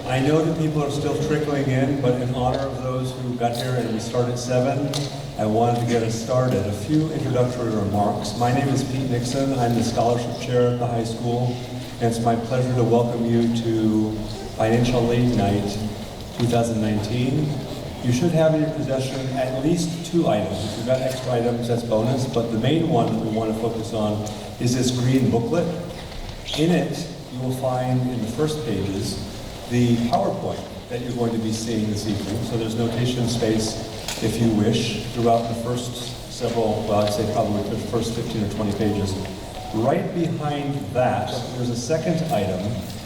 I know that people are still trickling in, but in honor of those who got here and we start at 7, I wanted to get us started. A few introductory remarks. My name is Pete Nixon. I'm the scholarship chair at the high school, and it's my pleasure to welcome you to Financial Aid Night 2019. You should have in your possession at least 2 items. If you've got extra items, that's bonus, but the main one that we want to focus on is this green booklet. In it, you will find in the first pages the PowerPoint that you're going to be seeing this evening. So there's notation space if you wish throughout the first several, well, I'd say probably the first 15 or 20 pages. Right behind that, there's a second item,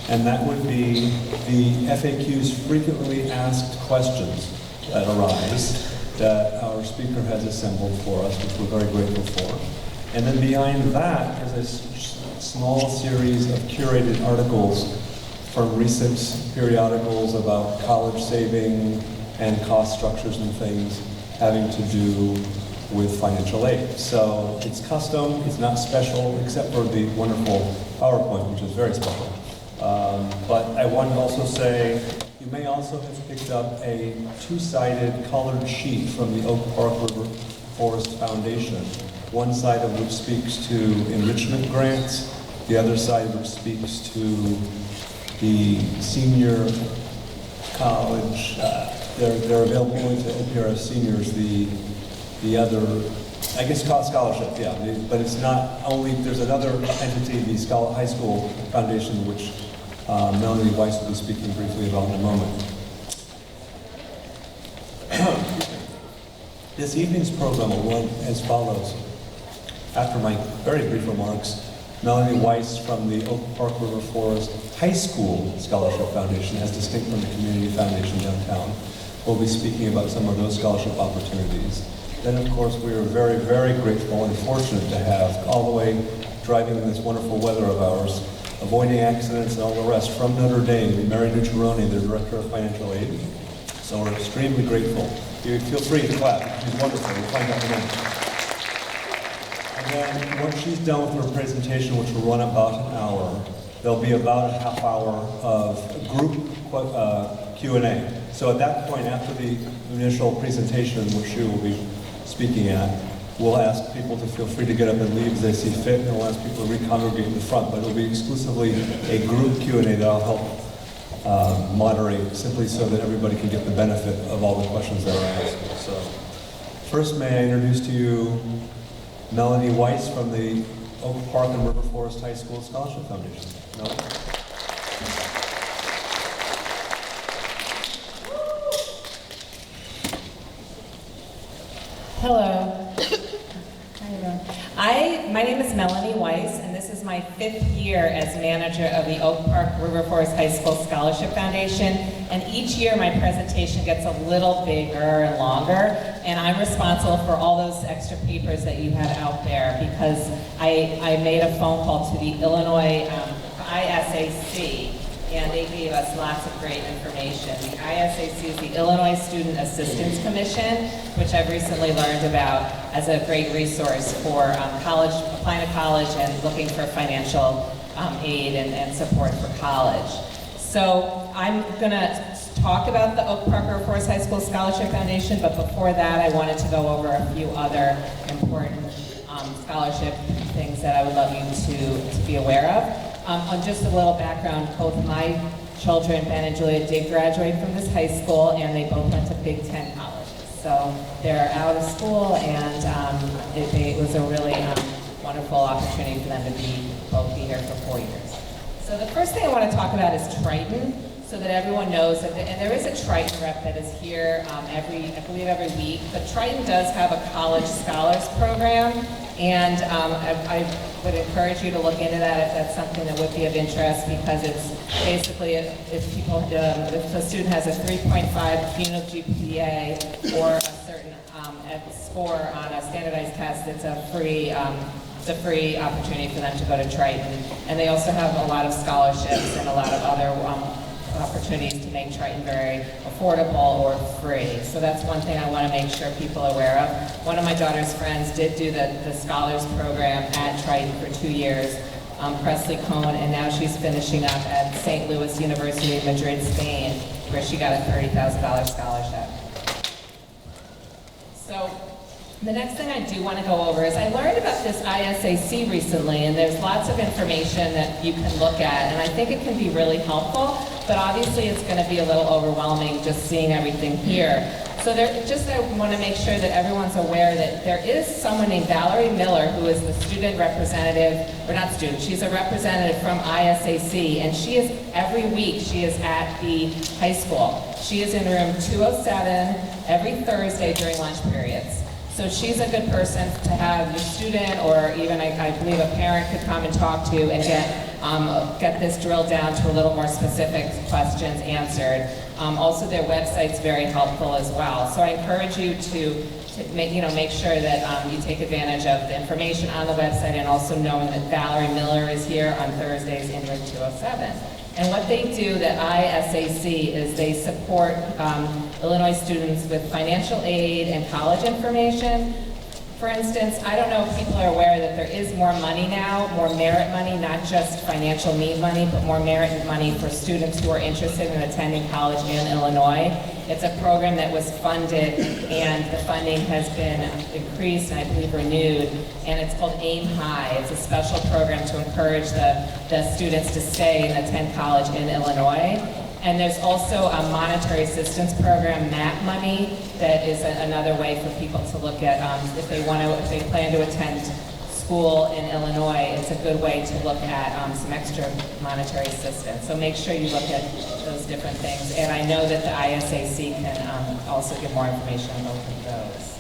and that would be the FAQs, frequently asked questions that arise that our speaker has assembled for us, which we're very grateful for. And then behind that is a small series of curated articles from recent periodicals about college saving and cost structures and things having to do with financial aid. So it's custom, it's not special, except for the wonderful PowerPoint, which is very special. But I want to also say, you may also have picked up a 2-sided colored sheet from the Oak Park River Forest Foundation, one side of which speaks to enrichment grants, the other side which speaks to the senior college. They're available only to OPRF seniors. The other, I guess, scholarship, yeah. But it's not only. There's another entity, the High School Foundation, which Melanie Weiss will be speaking briefly about in a moment. This evening's program will run as follows. After my very brief remarks, Melanie Weiss from the Oak Park River Forest High School Scholarship Foundation, as distinct from the Community Foundation downtown, will be speaking about some of those scholarship opportunities. Then, of course, we are very, very grateful and fortunate to have, all the way driving in this wonderful weather of ours, avoiding accidents and all the rest, from Notre Dame, Mary Nucciarone, the Director of Financial Aid. So we're extremely grateful. You feel free to clap. She's wonderful. We'll find out in a moment. And then once she's done with her presentation, which will run about an hour, there'll be about a half hour of group Q&A. So at that point, after the initial presentation, which she will be speaking at, we'll ask people to feel free to get up and leave as they see fit, and we'll ask people to recongregate in the front, but it'll be exclusively a group Q&A that I'll help moderate, simply so that everybody can get the benefit of all the questions that are asked. So first, may I introduce to you Melanie Weiss from the Oak Park and River Forest High School Scholarship Foundation. Melanie? Hello. My name is Melanie Weiss, and this is my 5th year as manager of the Oak Park River Forest High School Scholarship Foundation. And each year my presentation gets a little bigger and longer, and I'm responsible for all those extra papers that you have out there because I made a phone call to the Illinois ISAC, and they gave us lots of great information. The ISAC is the Illinois Student Assistance Commission, which I've recently learned about as a great resource for applying to college and looking for financial aid and support for college. So I'm gonna talk about the Oak Park River Forest High School Scholarship Foundation, but before that I wanted to go over a few other important scholarship things that I would love you to be aware of. On just a little background, both my children, Ben and Julia, did graduate from this high school, and they both went to Big Ten colleges. So they're out of school, and it was a really wonderful opportunity for them to both be here for 4 years. So the first thing I want to talk about is Triton, so that everyone knows that, and there is a Triton rep that is here I believe every week, but Triton does have a college scholars program, and I would encourage you to look into that if that's something that would be of interest, because it's basically if a student has a 3.5 cumulative GPA or a certain score on a standardized test, it's a free opportunity for them to go to Triton. And they also have a lot of scholarships and a lot of other opportunities to make Triton very affordable or free. So that's one thing I want to make sure people are aware of. One of my daughter's friends did do the Scholars Program at Triton for 2 years, Presley Cohn, and now she's finishing up at St. Louis University in Madrid, Spain, where she got a $30,000 scholarship. So the next thing I do want to go over is I learned about this ISAC recently, and there's lots of information that you can look at, and I think it can be really helpful, but obviously it's going to be a little overwhelming just seeing everything here. So I want to make sure that everyone's aware that there is someone named Valerie Miller who is the student representative, or not student, she's a representative from ISAC, and she is, every week, she is at the high school. She is in room 207 every Thursday during lunch periods. So she's a good person to have your student, or even I believe a parent could come and talk to and get this drilled down to a little more specific questions answered. Also, their website's very helpful as well. So I encourage you to make sure that you take advantage of the information on the website, and also knowing that Valerie Miller is here on Thursdays in room 207. And what they do, the ISAC, is they support Illinois students with financial aid and college information. For instance, I don't know if people are aware that there is more money now, more merit money, not just financial need money, but more merit money for students who are interested in attending college in Illinois. It's a program that was funded, and the funding has been increased and I believe renewed, and it's called Aim High. It's a special program to encourage the students to stay and attend college in Illinois. And there's also a monetary assistance program, MAP money, that is another way for people to look at if they plan to attend school in Illinois. It's a good way to look at some extra monetary assistance. So make sure you look at those different things. And I know that the ISAC can also give more information on both of those.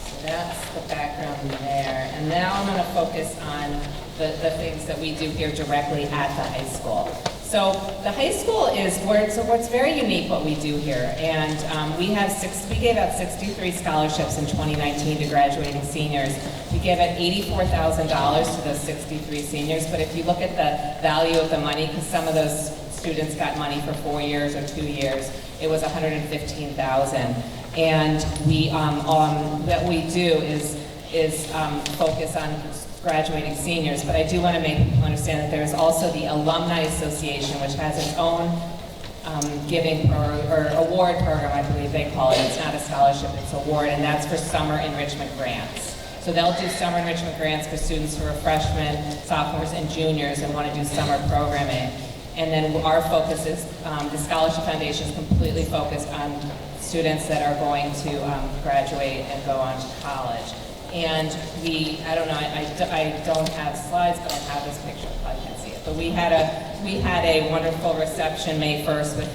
So that's the background there. And now I'm going to focus on the things that we do here directly at the high school. So the high school is what's very unique what we do here, and we gave out 63 scholarships in 2019 to graduating seniors. We gave out $84,000 to those 63 seniors, but if you look at the value of the money, because some of those students got money for 4 years or 2 years, it was $115,000. And what we do is focus on graduating seniors, but I do want to make people understand that there's also the Alumni Association, which has its own giving or award program, I believe they call it. It's not a scholarship, it's an award, and that's for summer enrichment grants. So they'll do summer enrichment grants for students who are freshmen, sophomores, and juniors and want to do summer programming. And then our focus is, the Scholarship Foundation is completely focused on students that are going to graduate and go on to college. And I don't know, I don't have slides, but I have this picture, I can't see it. But we had a wonderful reception May 1st with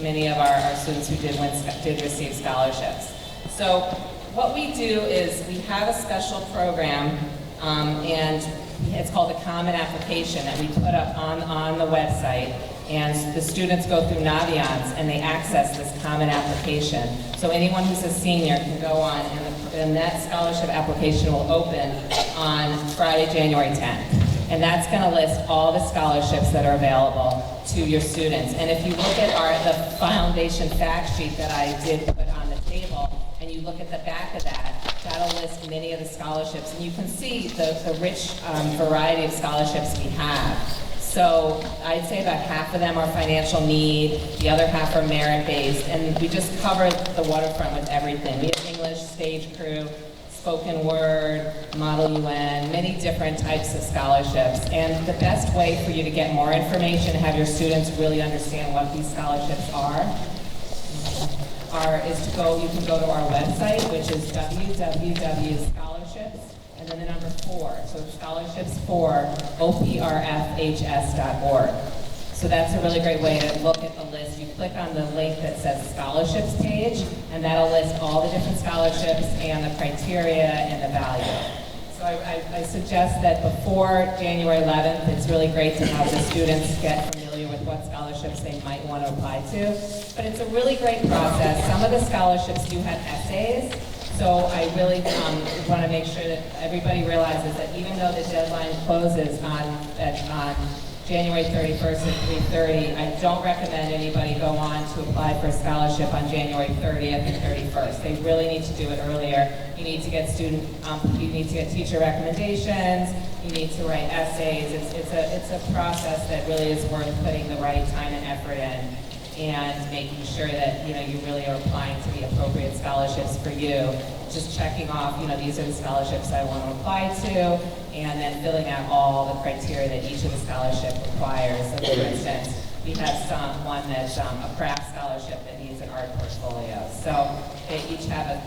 many of our students who did receive scholarships. So what we do is we have a special program, and it's called a common application that we put up on the website. And the students go through Naviance and they access this common application. So anyone who's a senior can go on, and that scholarship application will open on Friday, January 10th. And that's going to list all the scholarships that are available to your students. And if you look at the foundation fact sheet that I did put on the table, and you look at the back of that, that'll list many of the scholarships. And you can see the rich variety of scholarships we have. So I'd say about half of them are financial need, the other half are merit-based, and we just cover the waterfront with everything. We have English, stage crew, spoken word, Model UN, many different types of scholarships. And the best way for you to get more information, have your students really understand what these scholarships you can go to our website, which is www.scholarships, and then the number 4, so scholarships for oprfhs.org. So that's a really great way to look at the list. You click on the link that says scholarships page, and that'll list all the different scholarships and the criteria and the value. So I suggest that before January 11th, it's really great to have the students get familiar with what scholarships they might want to apply to. But it's a really great process. Some of the scholarships do have essays. So I really want to make sure that everybody realizes that even though the deadline closes on January 31st at 3:30. I don't recommend anybody go on to apply for a scholarship on January 30th and 31st. They really need to do it earlier. You need to get teacher recommendations. You need to write essays. It's a process that really is worth putting the right time and effort in, and making sure that you really are applying to the appropriate scholarships for you. Just checking off, these are the scholarships I want to apply to, and then filling out all the criteria that each of the scholarship requires. So for instance, we have one that's a craft scholarship that needs an art portfolio. So they each have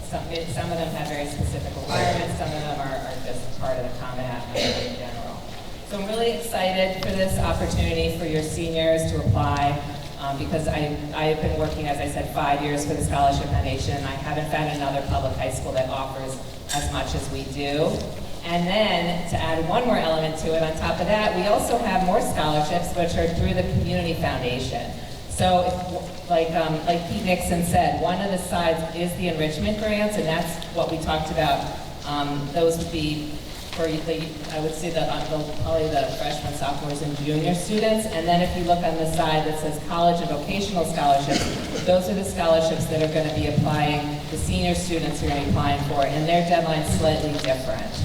some of them have very specific requirements, some of them are just part of the Common App in general. So I'm really excited for this opportunity for your seniors to apply. Because I've been working, as I said, 5 years for the Scholarship Foundation, and I haven't found another public high school that offers as much as we do. And then, to add one more element to it, on top of that, we also have more scholarships, which are through the Community Foundation. So, like Pete Nixon said, one of the sides is the enrichment grants, and that's what we talked about. Those would be for I would say probably the freshmen, sophomores, and junior students. And then if you look on the side that says college and vocational scholarships, those are the scholarships that are going to be applying, the senior students are going to be applying for, and their deadline's slightly different.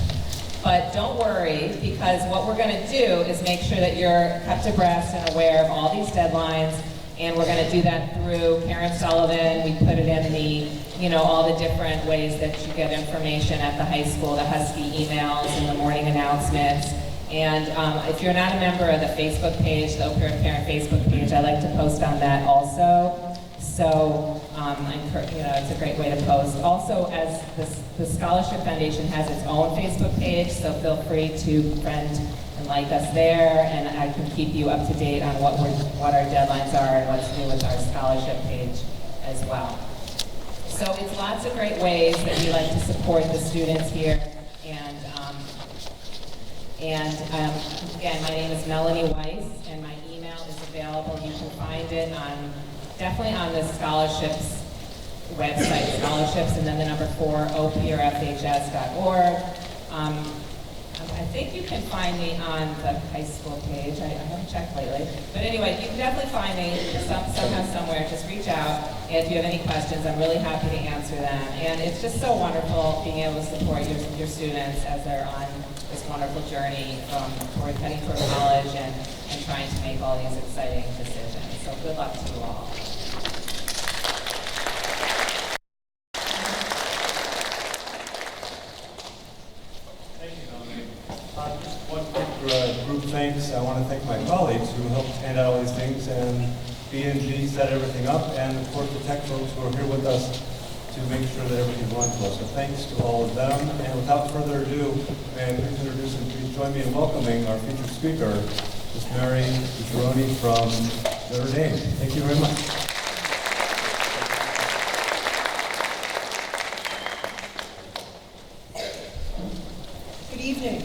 But don't worry, because what we're going to do is make sure that you're kept abreast and aware of all these deadlines, and we're going to do that through Karen Sullivan. We put it in all the different ways that you get information at the high school, the Husky emails and the morning announcements. And if you're not a member of the Facebook page, the Oak River Parent Facebook page, I like to post on that also. So it's a great way to post. Also, as the Scholarship Foundation has its own Facebook page, so feel free to friend and like us there, and I can keep you up to date on what our deadlines are and what's new with our scholarship page as well. So it's lots of great ways that we like to support the students here. And again, my name is Melanie Weiss, and my email is available. You can find it definitely on the scholarships website, scholarships, and then the number 4, oprfhs.org. I think you can find me on the high school page. I haven't checked lately. But anyway, you can definitely find me somehow, somewhere. Just reach out. And if you have any questions, I'm really happy to answer them. And it's just so wonderful being able to support your students as they're on this wonderful journey heading toward college and trying to make all these exciting decisions. So good luck to you all. Group thanks. I want to thank my colleagues who helped hand out all these things, and B&G set everything up, and of course the tech folks who are here with us to make sure that everything runs well. So thanks to all of them. And without further ado, may I please introduce and please join me in welcoming our featured speaker, Ms. Mary Gironi from Notre Dame. Thank you very much. Good evening.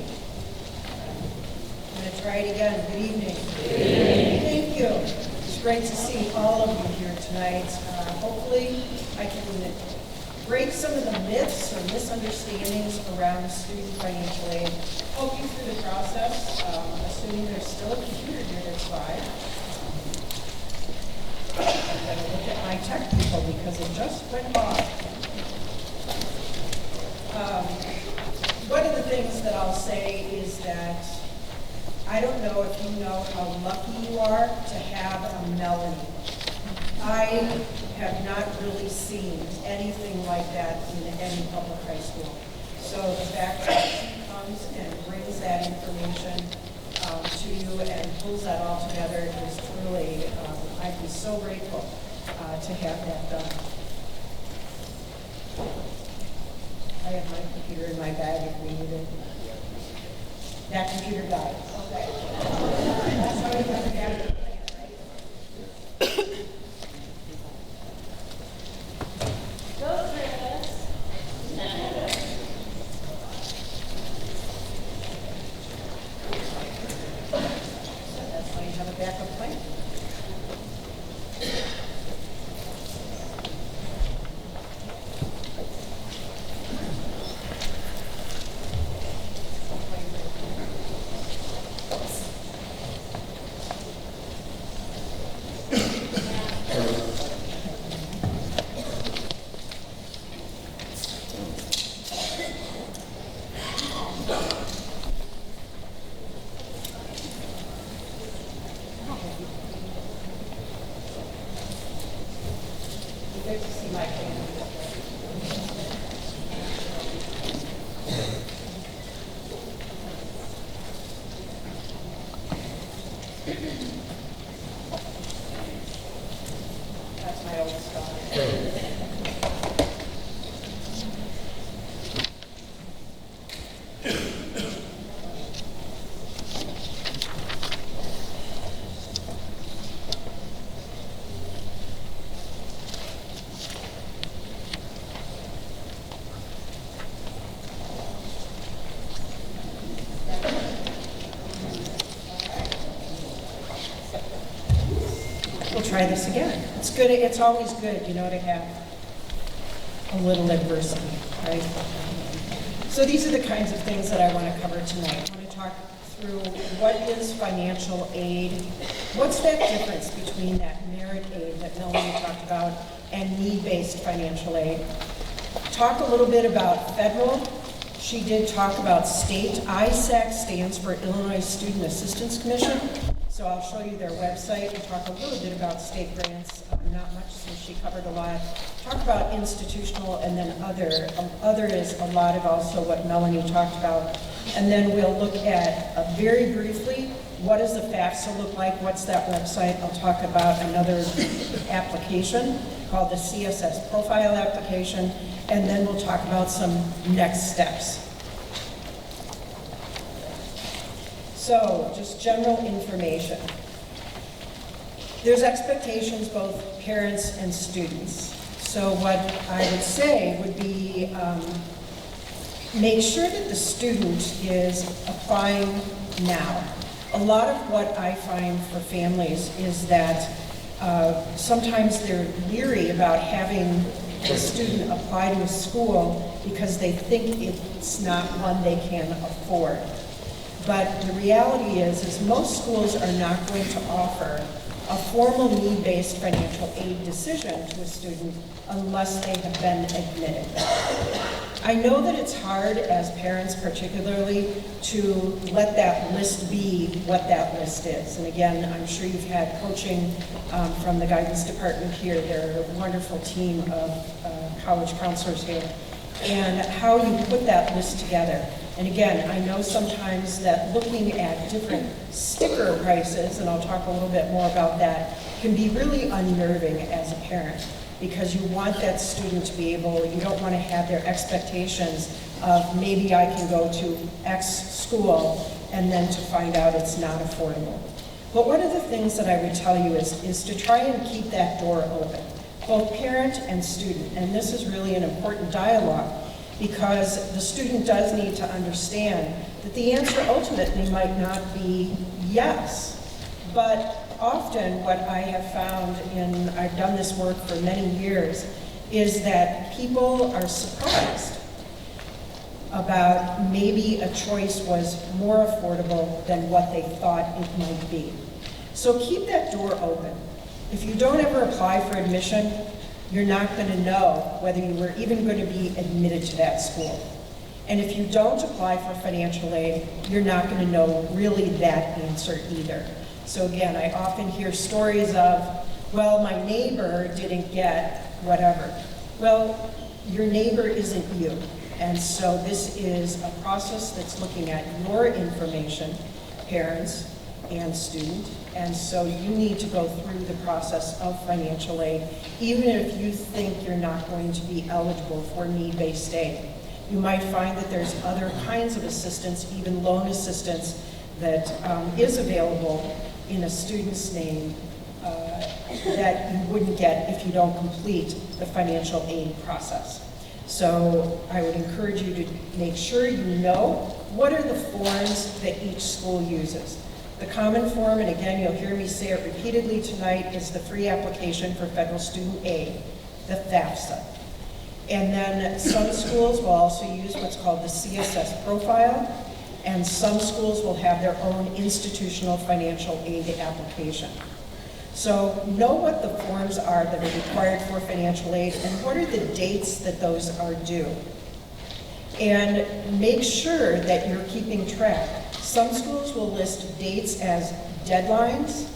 I'm going to try it again. Good evening. Good evening. Thank you. It's great to see all of you here tonight. Hopefully, I can break some of the myths or misunderstandings around student financial aid. Help you through the process, assuming there's still a computer here that's live. I'm going to look at my tech people because it just went off. One of the things that I'll say is that I don't know if you know how lucky you are to have a Melanie. I have not really seen anything like that in any public high school. So the fact that she comes and brings that information to you and pulls that all together is truly, I'd be so grateful to have that done. I have my computer in my bag if we need it. That computer died. Okay. That's how you have to have it. That's why you have a backup plan. good to see my family. That's my oldest daughter. We'll try this again. It's good, it's always good, you know, to have a little adversity, right? So these are the kinds of things that I want to cover tonight. I want to talk through what is financial aid, what's that difference between that merit aid that Melanie talked about and need-based financial aid. Talk a little bit about federal. She did talk about state. ISAC stands for Illinois Student Assistance Commission. So I'll show you their website and talk a little bit about state grants, not much since she covered a lot. Talk about institutional and then other. Other is a lot of also what Melanie talked about. And then we'll look at, very briefly, what does the FAFSA look like? What's that website? I'll talk about another application called the CSS Profile application. And then we'll talk about some next steps. So, just general information. There's expectations, both parents and students. So what I would say would be make sure that the student is applying now. A lot of what I find for families is that sometimes they're leery about having the student apply to a school because they think it's not one they can afford. But the reality is most schools are not going to offer a formal need-based financial aid decision to a student unless they have been admitted. I know that it's hard as parents particularly to let that list be what that list is. And again, I'm sure you've had coaching from the guidance department here. They're a wonderful team of college counselors here. And how you put that list together. And again, I know sometimes that looking at different sticker prices, and I'll talk a little bit more about that, can be really unnerving as a parent because you want that student to be able, you don't want to have their expectations of maybe I can go to X school and then to find out it's not affordable. But one of the things that I would tell you is to try and keep that door open, both parent and student. And this is really an important dialogue because the student does need to understand that the answer ultimately might not be yes. But often what I have found, and I've done this work for many years, is that people are surprised about maybe a choice was more affordable than what they thought it might be. So keep that door open. If you don't ever apply for admission, you're not going to know whether you were even going to be admitted to that school. And if you don't apply for financial aid, you're not going to know really that answer either. So again, I often hear stories of, well, my neighbor didn't get whatever. Well, your neighbor isn't you. And so this is a process that's looking at your information, parents and student. And so you need to go through the process of financial aid, even if you think you're not going to be eligible for need-based aid. You might find that there's other kinds of assistance, even loan assistance, that is available in a student's name that you wouldn't get if you don't complete the financial aid process. So I would encourage you to make sure you know what are the forms that each school uses. The common form, and again, you'll hear me say it repeatedly tonight, is the free application for federal student aid, the FAFSA. And then some schools will also use what's called the CSS profile, and some schools will have their own institutional financial aid application. So know what the forms are that are required for financial aid and what are the dates that those are due. And make sure that you're keeping track. Some schools will list dates as deadlines.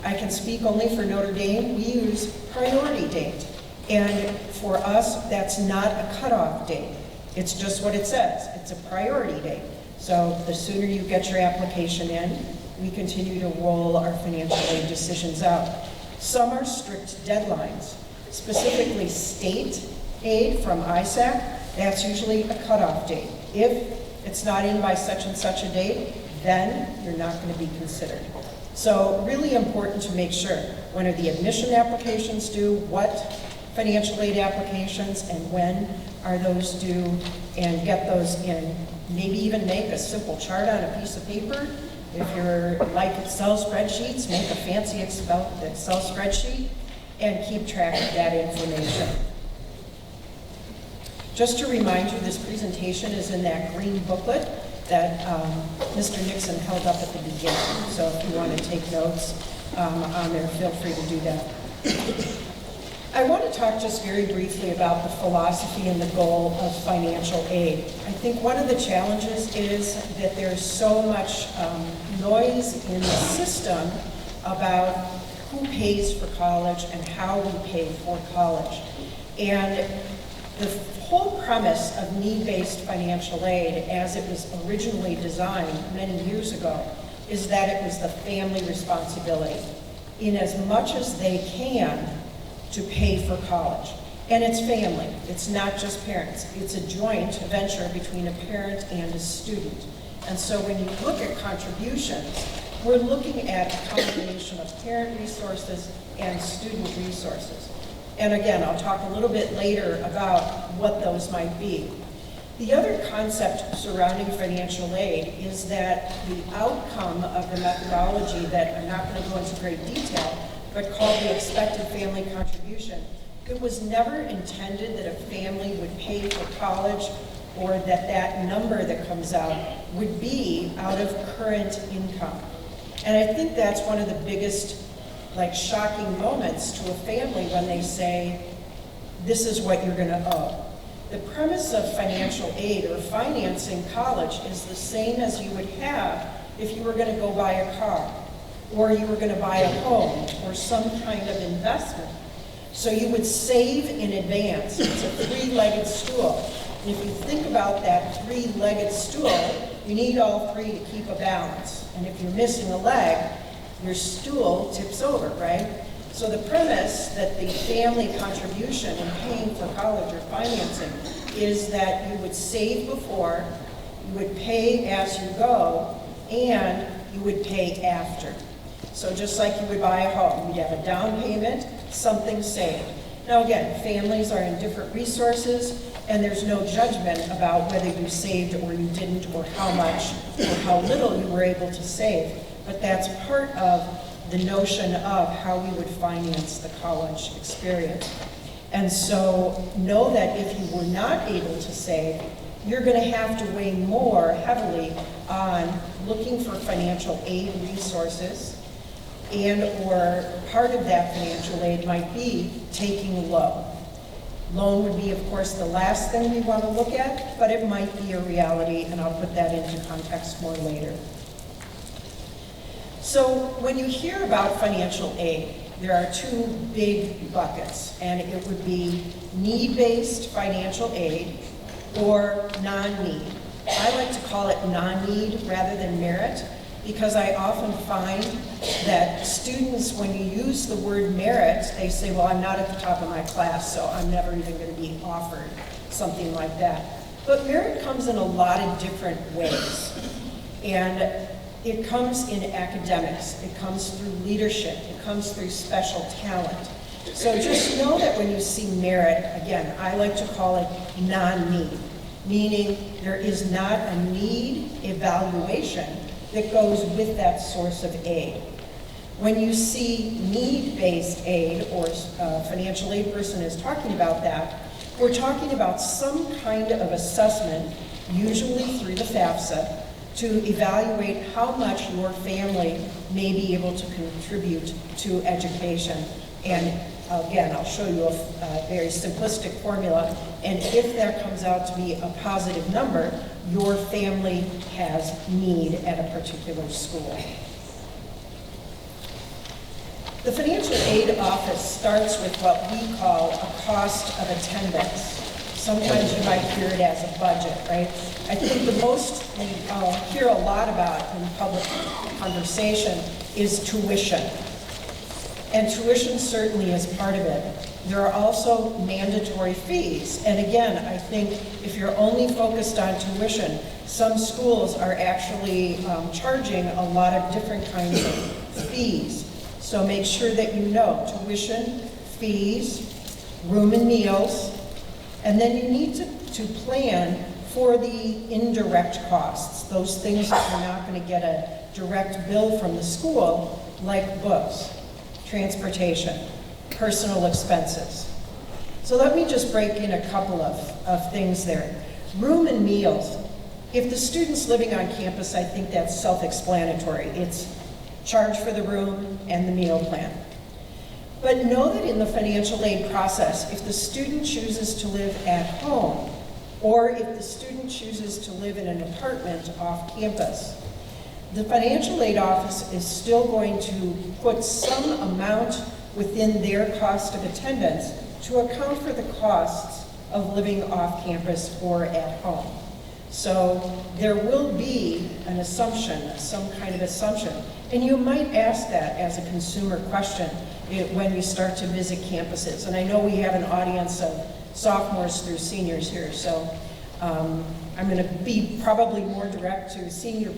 I can speak only for Notre Dame. We use priority date. And for us, that's not a cutoff date. It's just what it says. It's a priority date. So the sooner you get your application in, we continue to roll our financial aid decisions out. Some are strict deadlines, specifically state aid from ISAC. That's usually a cutoff date. If it's not in by such and such a date, then you're not going to be considered. So really important to make sure, when are the admission applications due, what financial aid applications, and when are those due, and get those in. Maybe even make a simple chart on a piece of paper. If you're like Excel spreadsheets, make a fancy Excel spreadsheet and keep track of that information. Just to remind you, this presentation is in that green booklet that Mr. Nixon held up at the beginning. So if you want to take notes on there, feel free to do that. I want to talk just very briefly about the philosophy and the goal of financial aid. I think one of the challenges is that there's so much noise in the system about who pays for college and how we pay for college. And the whole premise of need-based financial aid, as it was originally designed many years ago, is that it was the family responsibility, in as much as they can, to pay for college. And it's family, it's not just parents. It's a joint venture between a parent and a student. And so when you look at contributions, we're looking at a combination of parent resources and student resources. And again, I'll talk a little bit later about what those might be. The other concept surrounding financial aid is that the outcome of the methodology that I'm not going to go into great detail, but called the expected family contribution. It was never intended that a family would pay for college, or that that number that comes out would be out of current income. And I think that's one of the biggest, shocking moments to a family when they say, this is what you're gonna owe. The premise of financial aid or financing college is the same as you would have if you were gonna go buy a car, or you were going to buy a home, or some kind of investment. So you would save in advance. It's a three-legged stool. And if you think about that three-legged stool, you need all three to keep a balance. And if you're missing a leg, your stool tips over, right? So the premise that the family contribution in paying for college or financing is that you would save before, you would pay as you go, and you would pay after. So just like you would buy a home, you'd have a down payment, something saved. Now again, families are in different resources, and there's no judgment about whether you saved or you didn't, or how much or how little you were able to save. But that's part of the notion of how we would finance the college experience. And so know that if you were not able to save, you're going to have to weigh more heavily on looking for financial aid resources, and or part of that financial aid might be taking a loan. Loan would be, of course, the last thing we want to look at, but it might be a reality, and I'll put that into context more later. So when you hear about financial aid, there are two big buckets, and it would be need-based financial aid or non-need. I like to call it non-need rather than merit, because I often find that students, when you use the word merit, they say, well, I'm not at the top of my class, so I'm never even going to be offered something like that. But merit comes in a lot of different ways. And it comes in academics, it comes through leadership, it comes through special talent. So just know that when you see merit, again, I like to call it non-need, meaning there is not a need evaluation that goes with that source of aid. When you see need-based aid, or financial aid person is talking about that, we're talking about some kind of assessment, usually through the FAFSA, to evaluate how much your family may be able to contribute to education. And again, I'll show you a very simplistic formula, and if that comes out to be a positive number, your family has need at a particular school. The financial aid office starts with what we call a cost of attendance. Sometimes you might hear it as a budget, right? I think the most we hear a lot about in public conversation is tuition. And tuition certainly is part of it. There are also mandatory fees. And again, I think if you're only focused on tuition, some schools are actually charging a lot of different kinds of fees. So make sure that you know tuition, fees, room and meals, and then you need to plan for the indirect costs, those things that you're not going to get a direct bill from the school, like books, transportation, personal expenses. So let me just break in a couple of things there. Room and meals. If the student's living on campus, I think that's self-explanatory. It's charge for the room and the meal plan. But know that in the financial aid process, if the student chooses to live at home, or if the student chooses to live in an apartment off campus, the financial aid office is still going to put some amount within their cost of attendance to account for the costs of living off campus or at home. So there will be an assumption, some kind of assumption, and you might ask that as a consumer question when you start to visit campuses. And I know we have an audience of sophomores through seniors here, so I'm going to be probably more direct to senior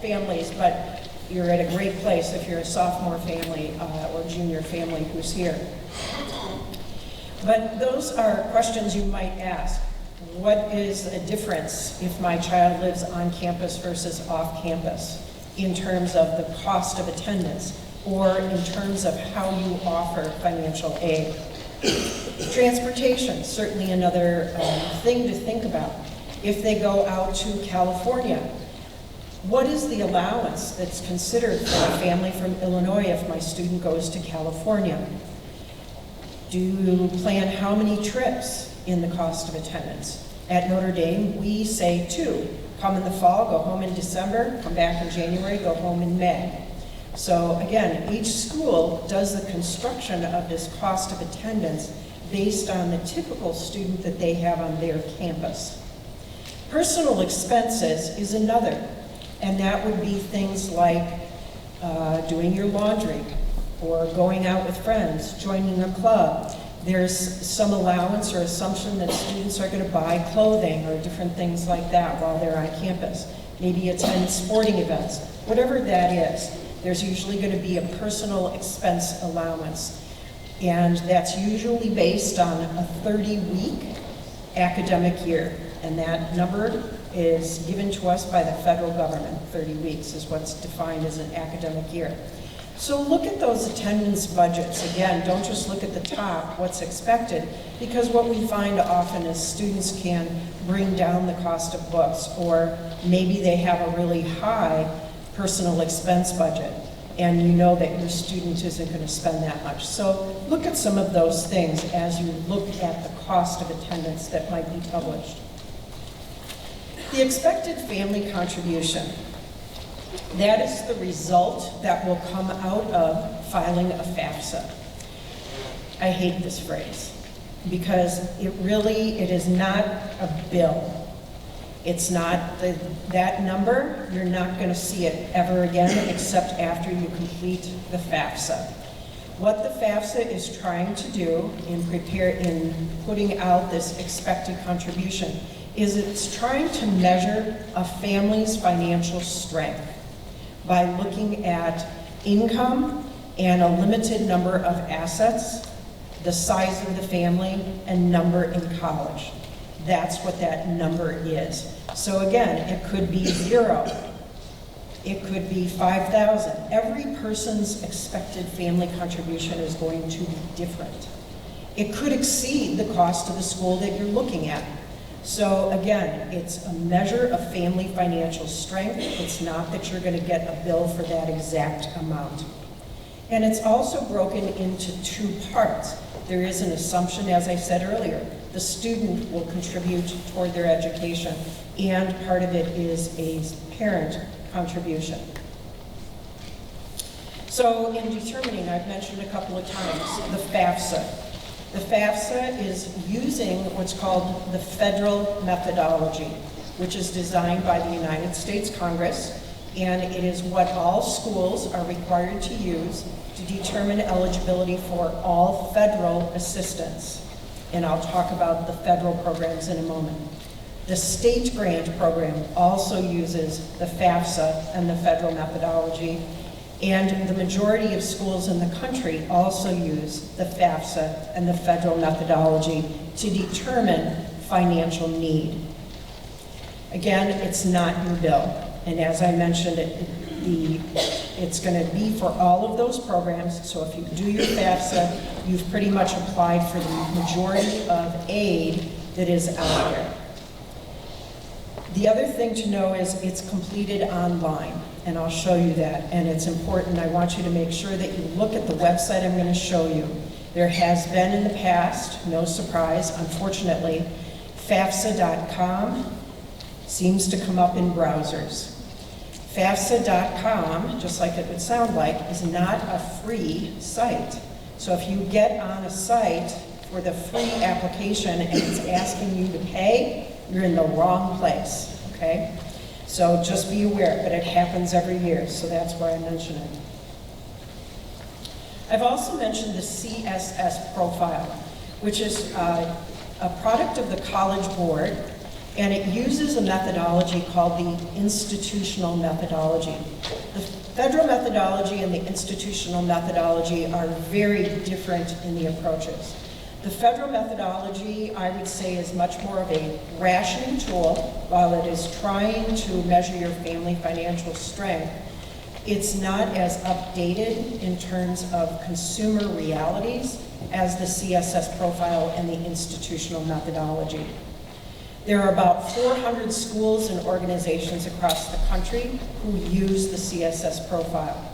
families, but you're at a great place if you're a sophomore family or junior family who's here. But those are questions you might ask. What is a difference if my child lives on campus versus off campus in terms of the cost of attendance or in terms of how you offer financial aid? Transportation, certainly another thing to think about. If they go out to California, what is the allowance that's considered for a family from Illinois if my student goes to California? Do you plan how many trips in the cost of attendance? At Notre Dame, we say 2. Come in the fall, go home in December, come back in January, go home in May. So again, each school does the construction of this cost of attendance based on the typical student that they have on their campus. Personal expenses is another, and that would be things like doing your laundry or going out with friends, joining a club. There's some allowance or assumption that students are going to buy clothing or different things like that while they're on campus. Maybe attend sporting events. Whatever that is, there's usually going to be a personal expense allowance. And that's usually based on a 30-week academic year. And that number is given to us by the federal government. 30 weeks is what's defined as an academic year. So look at those attendance budgets. Again, don't just look at the top, what's expected, because what we find often is students can bring down the cost of books, or maybe they have a really high personal expense budget, and you know that your student isn't going to spend that much. So look at some of those things as you look at the cost of attendance that might be published. The expected family contribution. That is the result that will come out of filing a FAFSA. I hate this phrase because it is not a bill. It's not that number. You're not going to see it ever again except after you complete the FAFSA. What the FAFSA is trying to do in putting out this expected contribution is it's trying to measure a family's financial strength by looking at income and a limited number of assets, the size of the family, and number in college. That's what that number is. So again, it could be 0. It could be 5,000. Every person's expected family contribution is going to be different. It could exceed the cost of the school that you're looking at. So again, it's a measure of family financial strength. It's not that you're going to get a bill for that exact amount. And it's also broken into 2 parts. There is an assumption, as I said earlier, the student will contribute toward their education, and part of it is a parent contribution. So in determining, I've mentioned a couple of times, the FAFSA. The FAFSA is using what's called the federal methodology, which is designed by the United States Congress, and it is what all schools are required to use to determine eligibility for all federal assistance. And I'll talk about the federal programs in a moment. The state grant program also uses the FAFSA and the federal methodology, and the majority of schools in the country also use the FAFSA and the federal methodology to determine financial need. Again, it's not your bill, and as I mentioned, it's going to be for all of those programs, so if you do your FAFSA, you've pretty much applied for the majority of aid that is out there. The other thing to know is it's completed online, and I'll show you that, and it's important. I want you to make sure that you look at the website I'm going to show you. There has been in the past, no surprise, unfortunately, FAFSA.com seems to come up in browsers. FAFSA.com, just like it would sound like, is not a free site. So if you get on a site for the free application and it's asking you to pay, you're in the wrong place, okay? So just be aware, but it happens every year, so that's why I mention it. I've also mentioned the CSS profile, which is a product of the College Board, and it uses a methodology called the institutional methodology. The federal methodology and the institutional methodology are very different in the approaches. The federal methodology, I would say, is much more of a rationing tool. While it is trying to measure your family financial strength, it's not as updated in terms of consumer realities as the CSS profile and the institutional methodology. There are about 400 schools and organizations across the country who use the CSS profile.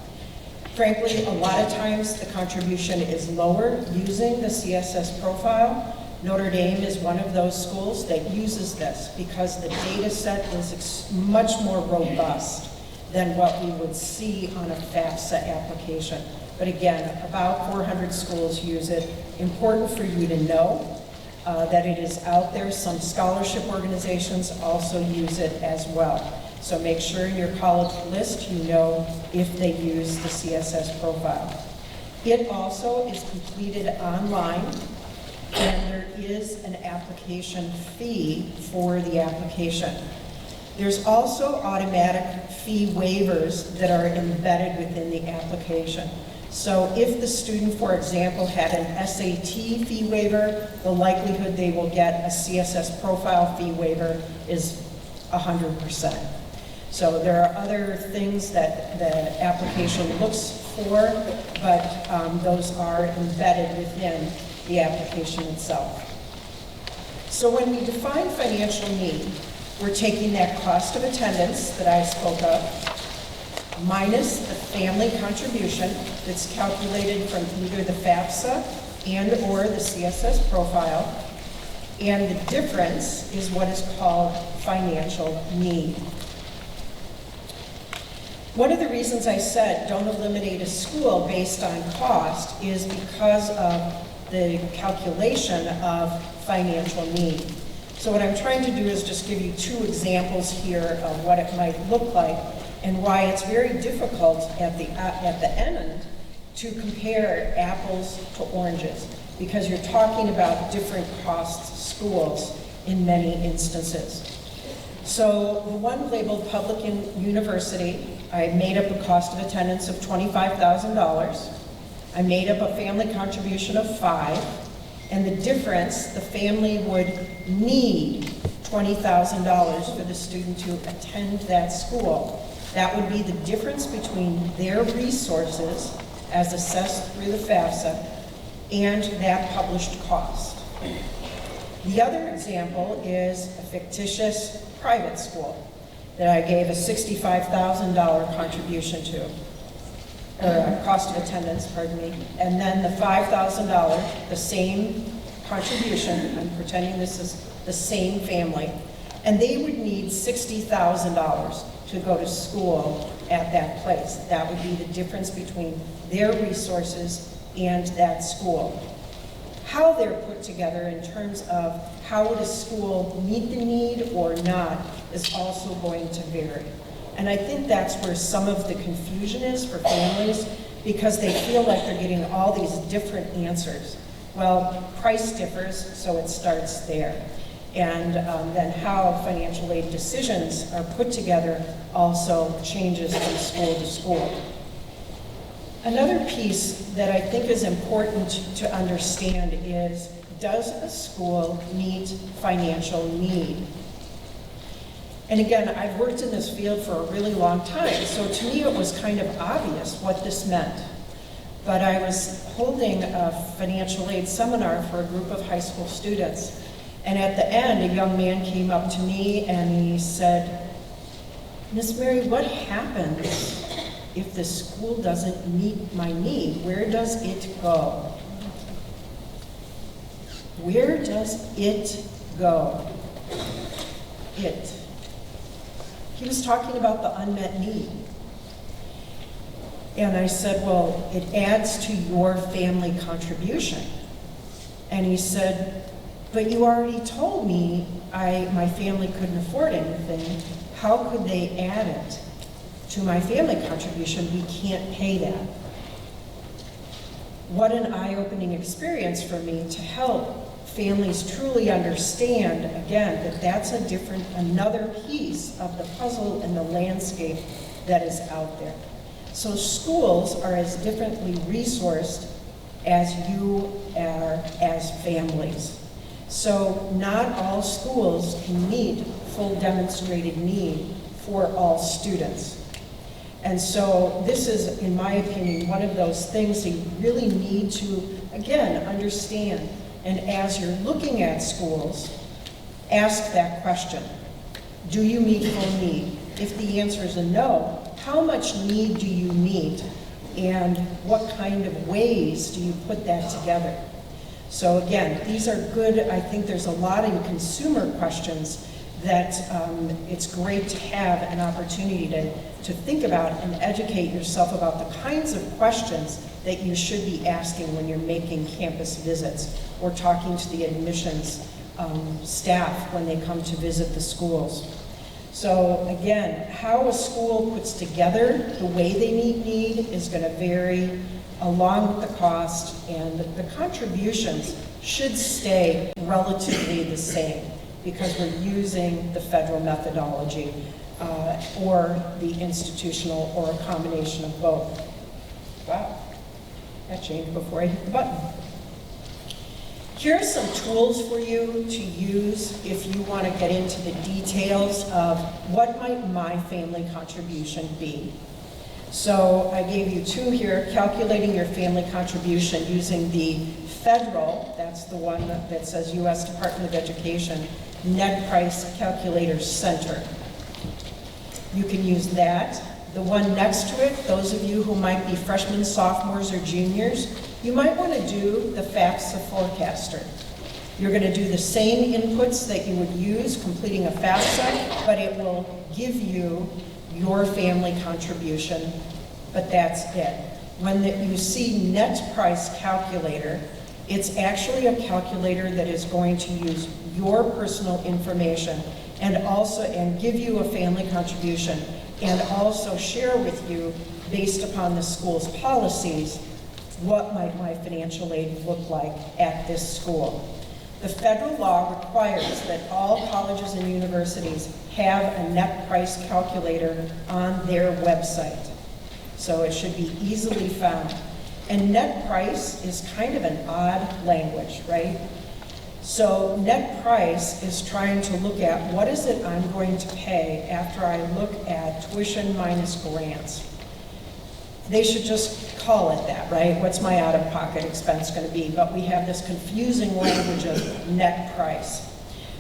Frankly, a lot of times the contribution is lower using the CSS profile. Notre Dame is one of those schools that uses this because the data set is much more robust than what we would see on a FAFSA application. But again, about 400 schools use it. Important for you to know that it is out there. Some scholarship organizations also use it as well. So make sure in your college list you know if they use the CSS profile. It also is completed online, and there is an application fee for the application. There's also automatic fee waivers that are embedded within the application. So if the student, for example, had an SAT fee waiver, the likelihood they will get a CSS profile fee waiver is 100%. So there are other things that the application looks for, but those are embedded within the application itself. So when we define financial need, we're taking that cost of attendance that I spoke of, minus the family contribution that's calculated from either the FAFSA and or the CSS profile, and the difference is what is called financial need. One of the reasons I said don't eliminate a school based on cost is because of the calculation of financial need. So what I'm trying to do is just give you two examples here of what it might look like and why it's very difficult at the end to compare apples to oranges, because you're talking about different cost schools in many instances. So the one labeled public university, I made up a cost of attendance of $25,000. I made up a family contribution of $5,000, and the difference, the family would need $20,000 for the student to attend that school. That would be the difference between their resources as assessed through the FAFSA and that published cost. The other example is a fictitious private school that I gave a $65,000 contribution to, or cost of attendance, pardon me, and then the $5,000, the same contribution, I'm pretending this is the same family, and they would need $60,000 to go to school at that place. That would be the difference between their resources and that school. How they're put together in terms of how would a school meet the need or not is also going to vary. And I think that's where some of the confusion is for families, because they feel like they're getting all these different answers. Well, price differs, so it starts there. And then how financial aid decisions are put together also changes from school to school. Another piece that I think is important to understand is, does a school meet financial need? And again, I've worked in this field for a really long time, so to me it was kind of obvious what this meant. But I was holding a financial aid seminar for a group of high school students, and at the end, a young man came up to me and he said, "Miss Mary, what happens if the school doesn't meet my need? Where does it go?" Where does it go? It. He was talking about the unmet need. And I said, well, it adds to your family contribution. And he said, but you already told me my family couldn't afford anything. How could they add it to my family contribution? We can't pay that. What an eye-opening experience for me to help families truly understand, again, that that's another piece of the puzzle and the landscape that is out there. So schools are as differently resourced as you are as families. So not all schools can meet full demonstrated need for all students. And so this is, in my opinion, one of those things that you really need to, again, understand. And as you're looking at schools, ask that question. Do you meet full need? If the answer is a no, how much need do you meet? And what kind of ways do you put that together? So again, these are good. I think there's a lot in consumer questions that it's great to have an opportunity to think about and educate yourself about the kinds of questions that you should be asking when you're making campus visits or talking to the admissions staff when they come to visit the schools. So again, how a school puts together the way they meet need is going to vary along with the cost, and the contributions should stay relatively the same because we're using the federal methodology or the institutional or a combination of both. Wow, that changed before I hit the button. Here are some tools for you to use if you want to get into the details of what might my family contribution be. So I gave you two here, calculating your family contribution using the federal, that's the one that says U.S. Department of Education, Net Price Calculator Center. You can use that. The one next to it, those of you who might be freshmen, sophomores, or juniors, you might want to do the FAFSA forecaster. You're going to do the same inputs that you would use completing a FAFSA, but it will give you your family contribution, but that's it. When you see net price calculator, it's actually a calculator that is going to use your personal information and give you a family contribution, and also share with you, based upon the school's policies, what might my financial aid look like at this school. The federal law requires that all colleges and universities have a net price calculator on their website. So it should be easily found. And net price is kind of an odd language, right? So net price is trying to look at what is it I'm going to pay after I look at tuition minus grants. They should just call it that, right? What's my out-of-pocket expense going to be? But we have this confusing language of net price.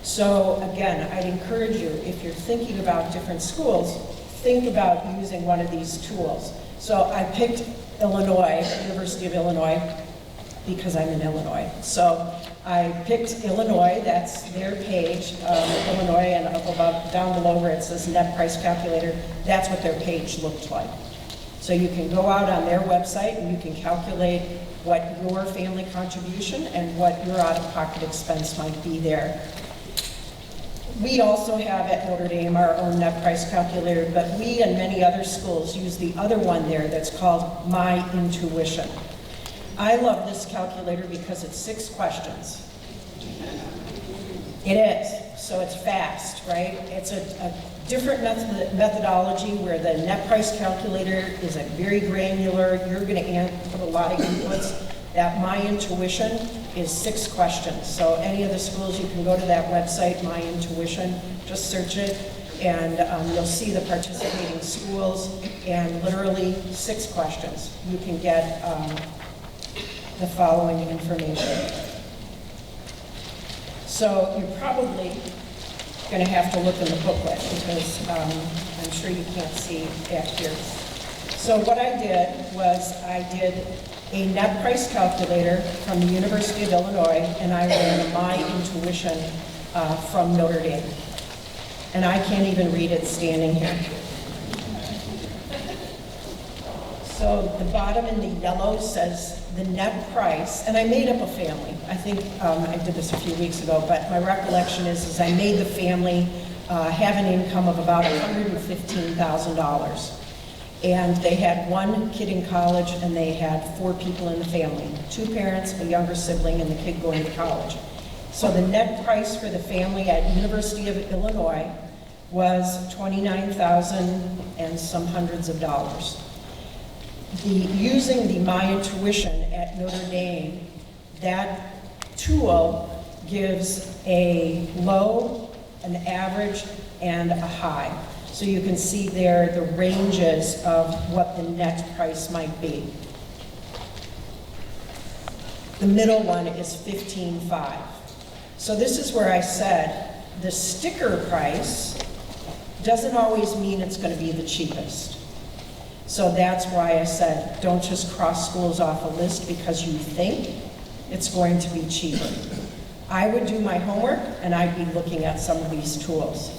So again, I'd encourage you, if you're thinking about different schools, think about using one of these tools. So I picked Illinois, University of Illinois, because I'm in Illinois. So I picked Illinois, that's their page, Illinois, and up above, down below where it says net price calculator, that's what their page looked like. So you can go out on their website and you can calculate what your family contribution and what your out-of-pocket expense might be there. We also have at Notre Dame our own net price calculator, but we and many other schools use the other one there that's called My Intuition. I love this calculator because it's 6 questions. It is, so it's fast, right? It's a different methodology where the net price calculator is a very granular, you're gonna put a lot of inputs. That My Intuition is 6 questions. So any of the schools, you can go to that website, My Intuition, just search it, and you'll see the participating schools, and literally 6 questions. You can get the following information. So you're probably going to have to look in the booklet because I'm sure you can't see back here. So what I did was I did a net price calculator from the University of Illinois, and I ran a My Intuition from Notre Dame. And I can't even read it standing here. So the bottom in the yellow says the net price, and I made up a family. I think I did this a few weeks ago, but my recollection is I made the family have an income of about $115,000. And they had 1 kid in college, and they had 4 people in the family, 2 parents, a younger sibling, and the kid going to college. So the net price for the family at University of Illinois was $29,000 and some hundreds of dollars. Using the My Intuition at Notre Dame, that tool gives a low, an average, and a high. So you can see there the ranges of what the net price might be. The middle one is $15,500. So this is where I said the sticker price doesn't always mean it's going to be the cheapest. So that's why I said don't just cross schools off a list because you think it's going to be cheaper. I would do my homework and I'd be looking at some of these tools.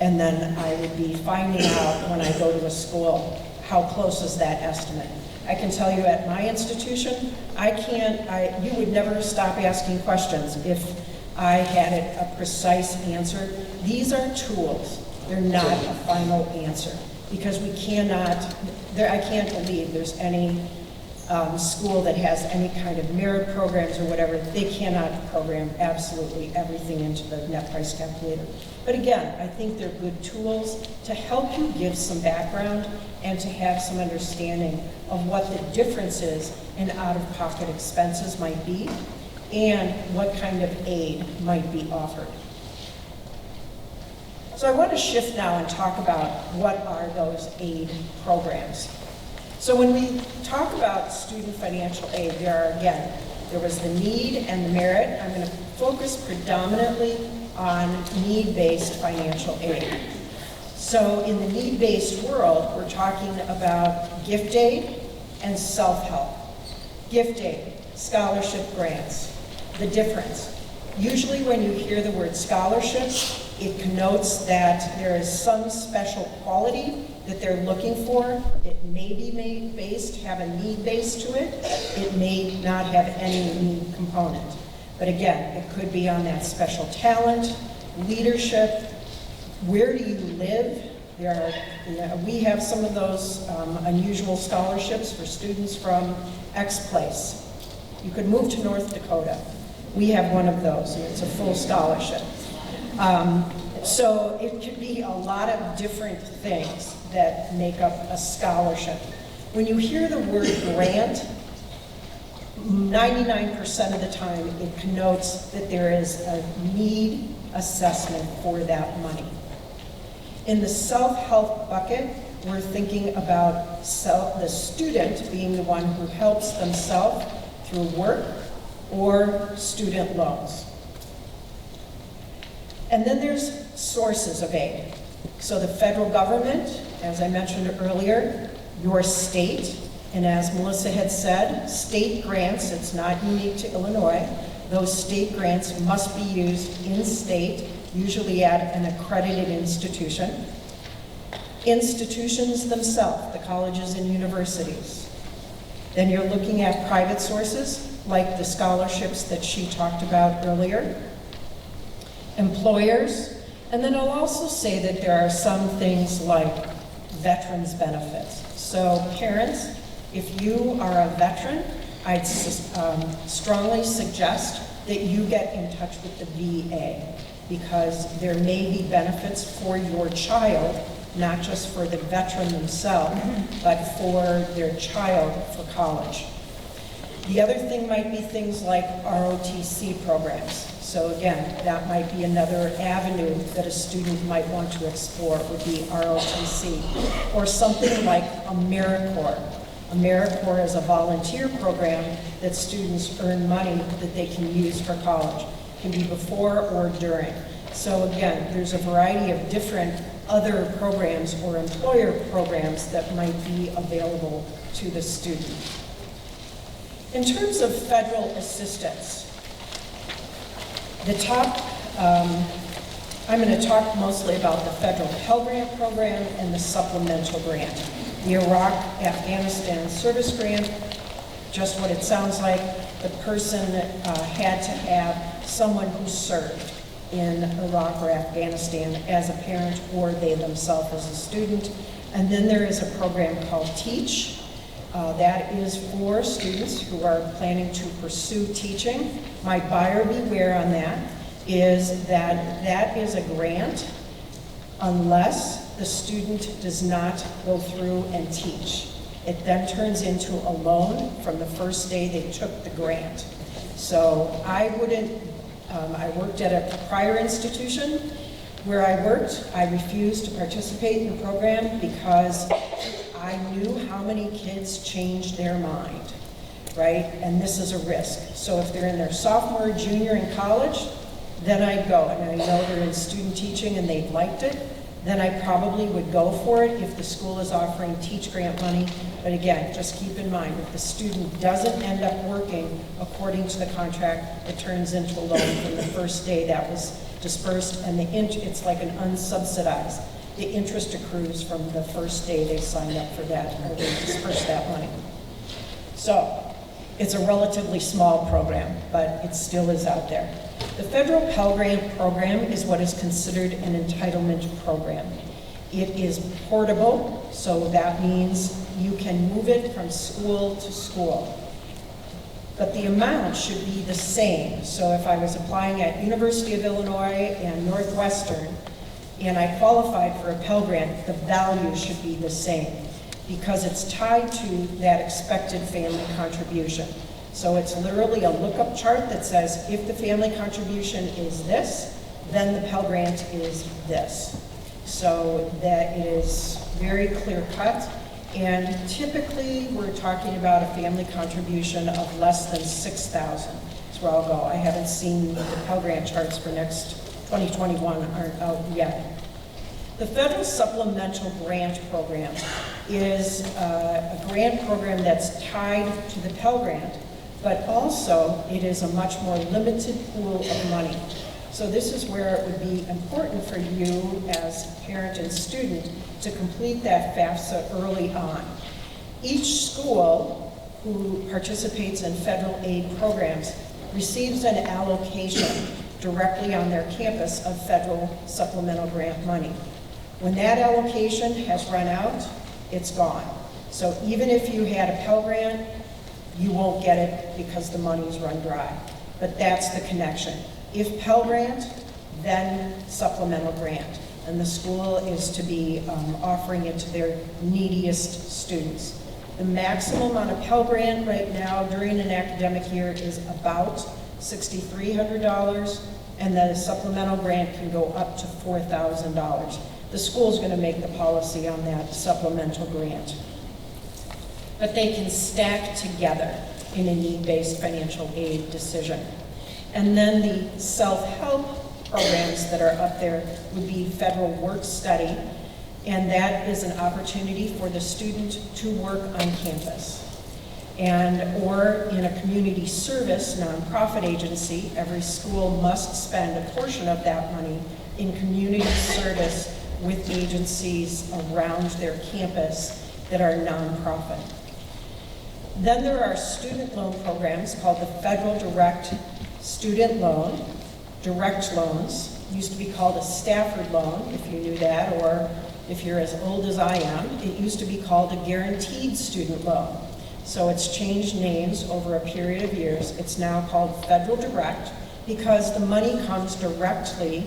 And then I would be finding out when I go to a school, how close is that estimate? I can tell you at my institution, you would never stop asking questions if I had a precise answer. These are tools, they're not a final answer. Because I can't believe there's any school that has any kind of merit programs or whatever. They cannot program absolutely everything into the net price calculator. But again, I think they're good tools to help you give some background and to have some understanding of what the differences in out-of-pocket expenses might be and what kind of aid might be offered. So I want to shift now and talk about what are those aid programs. So when we talk about student financial aid, there was the need and the merit. I'm going to focus predominantly on need-based financial aid. So in the need-based world, we're talking about gift aid and self-help. Gift aid, scholarship grants. The difference. Usually when you hear the word scholarships, it connotes that there is some special quality that they're looking for. It may be have a need base to it. It may not have any need component. But again, it could be on that special talent, leadership, where do you live? We have some of those unusual scholarships for students from X place. You could move to North Dakota. We have one of those, and it's a full scholarship. So it could be a lot of different things that make up a scholarship. When you hear the word grant, 99% of the time it connotes that there is a need assessment for that money. In the self-help bucket, we're thinking about the student being the one who helps themselves through work or student loans. And then there's sources of aid. So the federal government, as I mentioned earlier, your state, And as Melissa had said, state grants, it's not unique to Illinois, those state grants must be used in-state, usually at an accredited institution. Institutions themselves, the colleges and universities. Then you're looking at private sources, like the scholarships that she talked about earlier. Employers, and then I'll also say that there are some things like veterans benefits. So parents, if you are a veteran, I'd strongly suggest that you get in touch with the VA, because there may be benefits for your child, not just for the veteran themselves, but for their child for college. The other thing might be things like ROTC programs. So again, that might be another avenue that a student might want to explore, would be ROTC. Or something like AmeriCorps. AmeriCorps is a volunteer program that students earn money that they can use for college. It can be before or during. So again, there's a variety of different other programs or employer programs that might be available to the student. In terms of federal assistance, the top, I'm going to talk mostly about the federal Pell Grant program and the supplemental grant. The Iraq-Afghanistan service grant, just what it sounds like, the person had to have someone who served in Iraq or Afghanistan as a parent, or they themselves as a student. And then there is a program called TEACH. That is for students who are planning to pursue teaching. My buyer beware on that is that is a grant unless the student does not go through and teach. It then turns into a loan from the first day they took the grant. So I wouldn't, I worked at a prior institution where I worked. I refused to participate in the program because I knew how many kids changed their mind, right? And this is a risk. So if they're in their sophomore, junior in college, then I'd go. And I know they're in student teaching and they've liked it, then I probably would go for it if the school is offering Teach grant money. But again, just keep in mind, if the student doesn't end up working according to the contract, it turns into a loan from the first day that was dispersed, and it's like an unsubsidized. The interest accrues from the first day they signed up for that, or they dispersed that money. So it's a relatively small program, but it still is out there. The federal Pell Grant program is what is considered an entitlement program. It is portable, so that means you can move it from school to school. But the amount should be the same. So if I was applying at University of Illinois and Northwestern, and I qualified for a Pell Grant, the value should be the same because it's tied to that expected family contribution. So it's literally a lookup chart that says if the family contribution is this, then the Pell Grant is this. So that is very clear cut. And typically we're talking about a family contribution of less than $6,000. That's where I'll go. I haven't seen the Pell Grant charts for next 2021 aren't out yet. The Federal Supplemental Grant Program is a grant program that's tied to the Pell Grant, but also it is a much more limited pool of money. So this is where it would be important for you as parent and student to complete that FAFSA early on. Each school who participates in federal aid programs receives an allocation directly on their campus of federal supplemental grant money. When that allocation has run out, it's gone. So even if you had a Pell Grant, you won't get it because the money's run dry. But that's the connection. If Pell Grant, then supplemental grant. And the school is to be offering it to their neediest students. The maximum amount of Pell Grant right now during an academic year is about $6,300, and the supplemental grant can go up to $4,000. The school's going to make the policy on that supplemental grant. But they can stack together in a need-based financial aid decision. And then the self-help programs that are up there would be federal work study, and that is an opportunity for the student to work on campus. or in a community service nonprofit agency, every school must spend a portion of that money in community service with agencies around their campus that are nonprofit. Then there are student loan programs called the Federal Direct Student Loan, direct loans, used to be called a Stafford loan, if you knew that, or if you're as old as I am, it used to be called a guaranteed student loan. So it's changed names over a period of years. It's now called Federal Direct because the money comes directly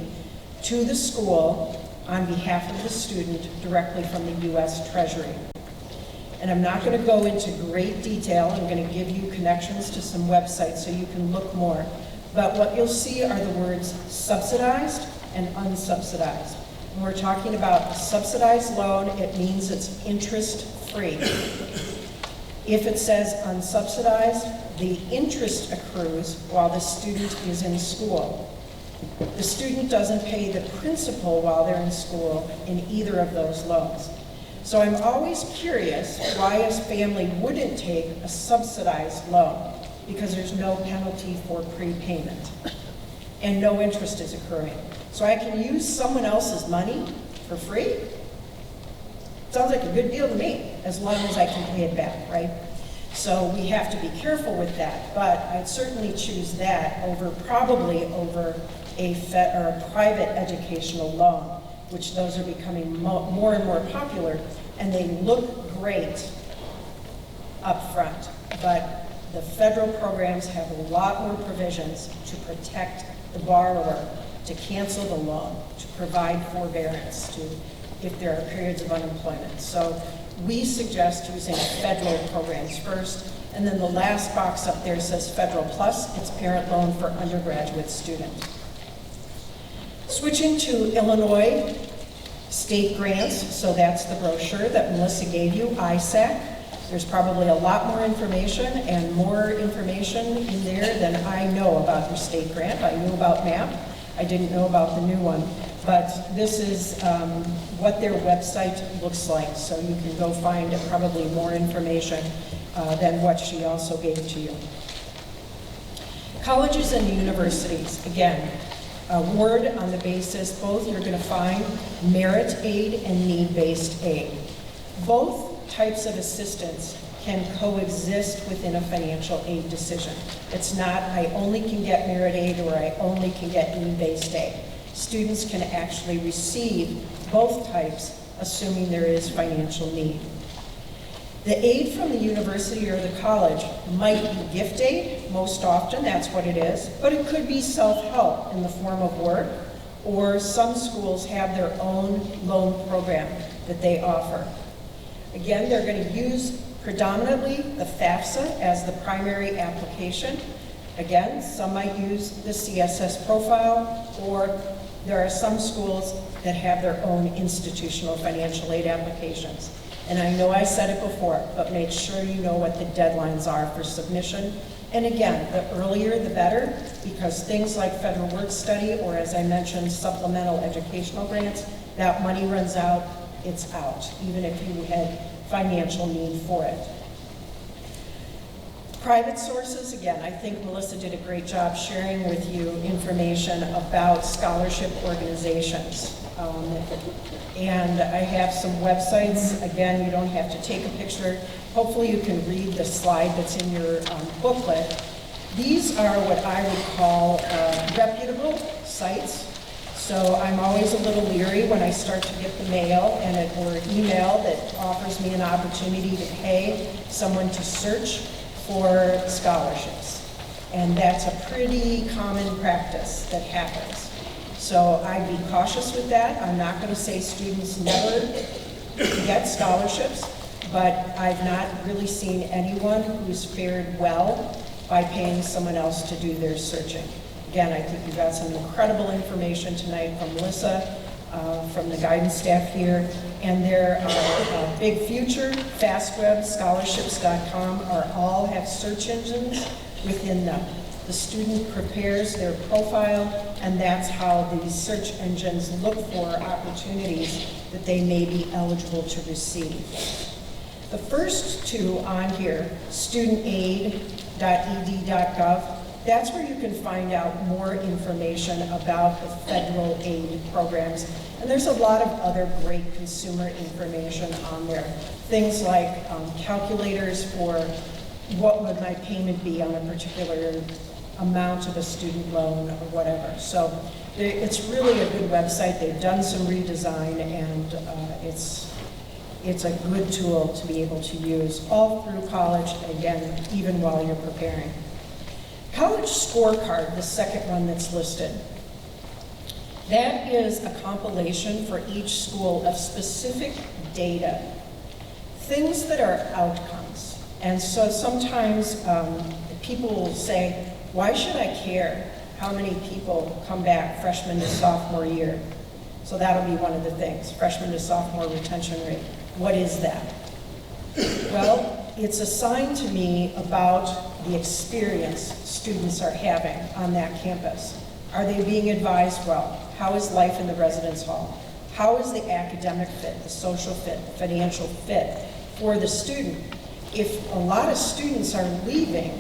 to the school on behalf of the student directly from the U.S. Treasury. And I'm not going to go into great detail. I'm going to give you connections to some websites so you can look more. But what you'll see are the words subsidized and unsubsidized. When we're talking about a subsidized loan, it means it's interest-free. If it says unsubsidized, the interest accrues while the student is in school. The student doesn't pay the principal while they're in school in either of those loans. So I'm always curious why a family wouldn't take a subsidized loan, because there's no penalty for prepayment and no interest is accruing. So I can use someone else's money for free? Sounds like a good deal to me, as long as I can pay it back, right? So we have to be careful with that, but I'd certainly choose that probably over a private educational loan, which those are becoming more and more popular, and they look great up front. But the federal programs have a lot more provisions to protect the borrower, to cancel the loan, to provide forbearance, if there are periods of unemployment. So we suggest using federal programs first, and then the last box up there says Federal Plus. It's parent loan for undergraduate students. Switching to Illinois state grants, so that's the brochure that Melissa gave you, ISAC. There's probably a lot more information and more information in there than I know about your state grant. I knew about MAP. I didn't know about the new one. But this is what their website looks like, so you can go find probably more information than what she also gave to you. Colleges and universities, again, award on the basis, both you're going to find merit aid and need-based aid. Both types of assistance can coexist within a financial aid decision. It's not, I only can get merit aid or I only can get need-based aid. Students can actually receive both types, assuming there is financial need. The aid from the university or the college might be gift aid, most often that's what it is, but it could be self-help in the form of work, or some schools have their own loan program that they offer. Again, they're going to use predominantly the FAFSA as the primary application. Again, some might use the CSS profile, or there are some schools that have their own institutional financial aid applications. And I know I said it before, but make sure you know what the deadlines are for submission. And again, the earlier the better, because things like federal work study, or as I mentioned, supplemental educational grants, that money runs out, it's out, even if you had financial need for it. Private sources, again, I think Melissa did a great job sharing with you information about scholarship organizations. And I have some websites. Again, you don't have to take a picture. Hopefully you can read the slide that's in your booklet. These are what I would call reputable sites. So I'm always a little leery when I start to get the mail or email that offers me an opportunity to pay someone to search for scholarships. And that's a pretty common practice that happens. So I'd be cautious with that. I'm not going to say students never get scholarships, but I've not really seen anyone who's fared well by paying someone else to do their searching. Again, I think you got some incredible information tonight from Melissa, from the guidance staff here, and there are Big Future, FastWeb, scholarships.com all have search engines within them. The student prepares their profile, and that's how these search engines look for opportunities that they may be eligible to receive. The first two on here, studentaid.ed.gov, that's where you can find out more information about the federal aid programs. And there's a lot of other great consumer information on there. Things like calculators for what would my payment be on a particular amount of a student loan or whatever. So it's really a good website. They've done some redesign, and it's a good tool to be able to use all through college, again, even while you're preparing. College Scorecard, the second one that's listed. That is a compilation for each school of specific data, things that are outcomes. And so sometimes people will say, why should I care how many people come back freshman to sophomore year? So that'll be one of the things, freshman to sophomore retention rate. What is that? Well, it's a sign to me about the experience students are having on that campus. Are they being advised well? How is life in the residence hall? How is the academic fit, the social fit, the financial fit for the student? If a lot of students are leaving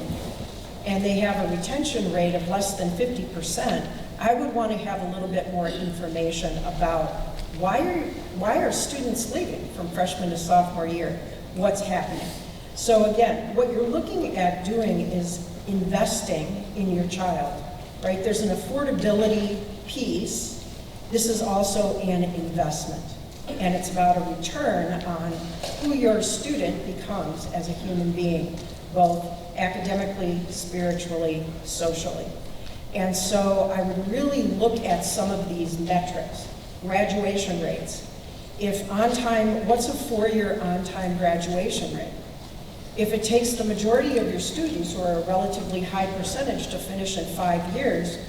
and they have a retention rate of less than 50%, I would want to have a little bit more information about why are students leaving from freshman to sophomore year? What's happening? So again, what you're looking at doing is investing in your child, right? There's an affordability piece. This is also an investment, and it's about a return on who your student becomes as a human being, both academically, spiritually, socially. And so I would really look at some of these metrics. Graduation rates. If on time, what's a 4-year on-time graduation rate? If it takes the majority of your students, or a relatively high percentage, to finish in 5 years,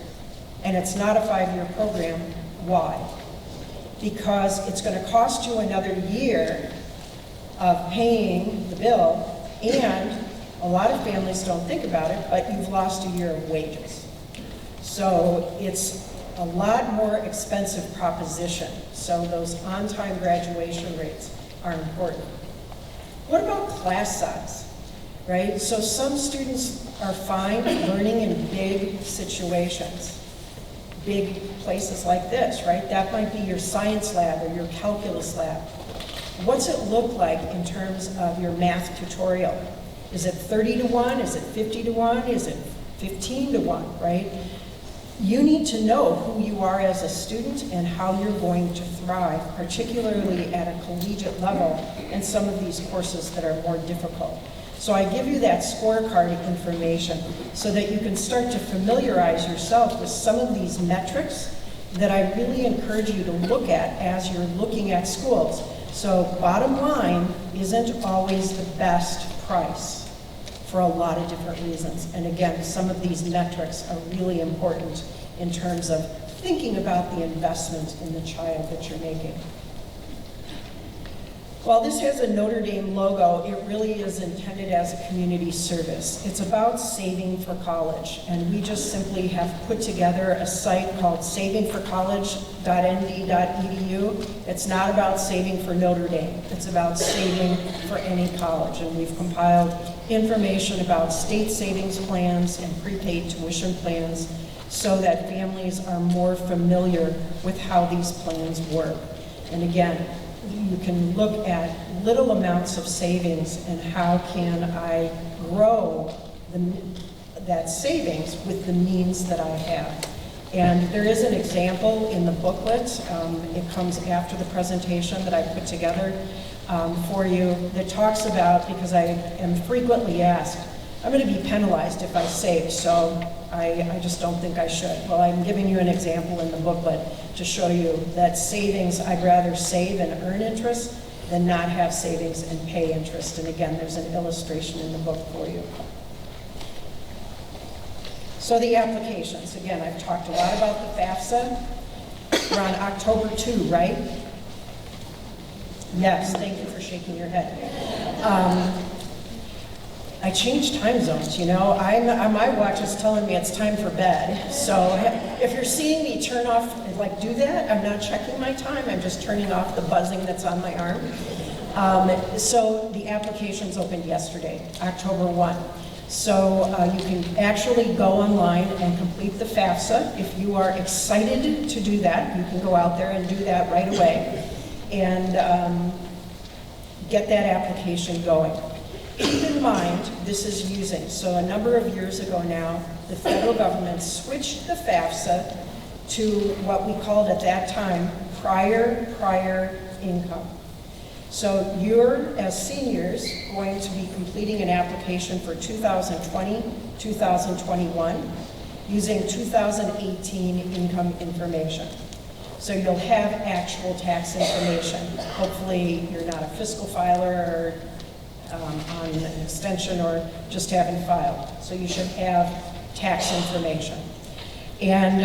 and it's not a 5-year program, why? Because it's going to cost you another year of paying the bill, and a lot of families don't think about it, but you've lost a year of wages. So it's a lot more expensive proposition. So those on-time graduation rates are important. What about class size, right? So some students are fine learning in big situations, big places like this, right? That might be your science lab or your calculus lab. What's it look like in terms of your math tutorial? Is it 30 to 1? Is it 50 to 1? Is it 15 to 1, right? You need to know who you are as a student and how you're going to thrive, particularly at a collegiate level in some of these courses that are more difficult. So I give you that scorecard information so that you can start to familiarize yourself with some of these metrics that I really encourage you to look at as you're looking at schools. So bottom line isn't always the best price for a lot of different reasons. And again, some of these metrics are really important in terms of thinking about the investment in the child that you're making. While this has a Notre Dame logo, it really is intended as a community service. It's about saving for college, and we just simply have put together a site called savingforcollege.nd.edu. It's not about saving for Notre Dame, it's about saving for any college, and we've compiled information about state savings plans and prepaid tuition plans so that families are more familiar with how these plans work. And again, you can look at little amounts of savings and how can I grow that savings with the means that I have. And there is an example in the booklet, it comes after the presentation that I put together for you, that talks about, because I am frequently asked, I'm going to be penalized if I save, so I just don't think I should. Well, I'm giving you an example in the booklet to show you that savings, I'd rather save and earn interest than not have savings and pay interest. And again, there's an illustration in the book for you. So the applications, again, I've talked a lot about the FAFSA. We're on October 2, right? Yes, thank you for shaking your head. I changed time zones, you know. My watch is telling me it's time for bed. So if you're seeing me turn off, like do that, I'm not checking my time, I'm just turning off the buzzing that's on my arm. So the applications opened yesterday, October 1. So you can actually go online and complete the FAFSA. If you are excited to do that, you can go out there and do that right away and get that application going. Keep in mind, this is using, so a number of years ago now, the federal government switched the FAFSA to what we called at that time prior income. So you're, as seniors, going to be completing an application for 2020, 2021, using 2018 income information. So you'll have actual tax information. Hopefully you're not a fiscal filer or on an extension or just haven't filed. So you should have tax information. And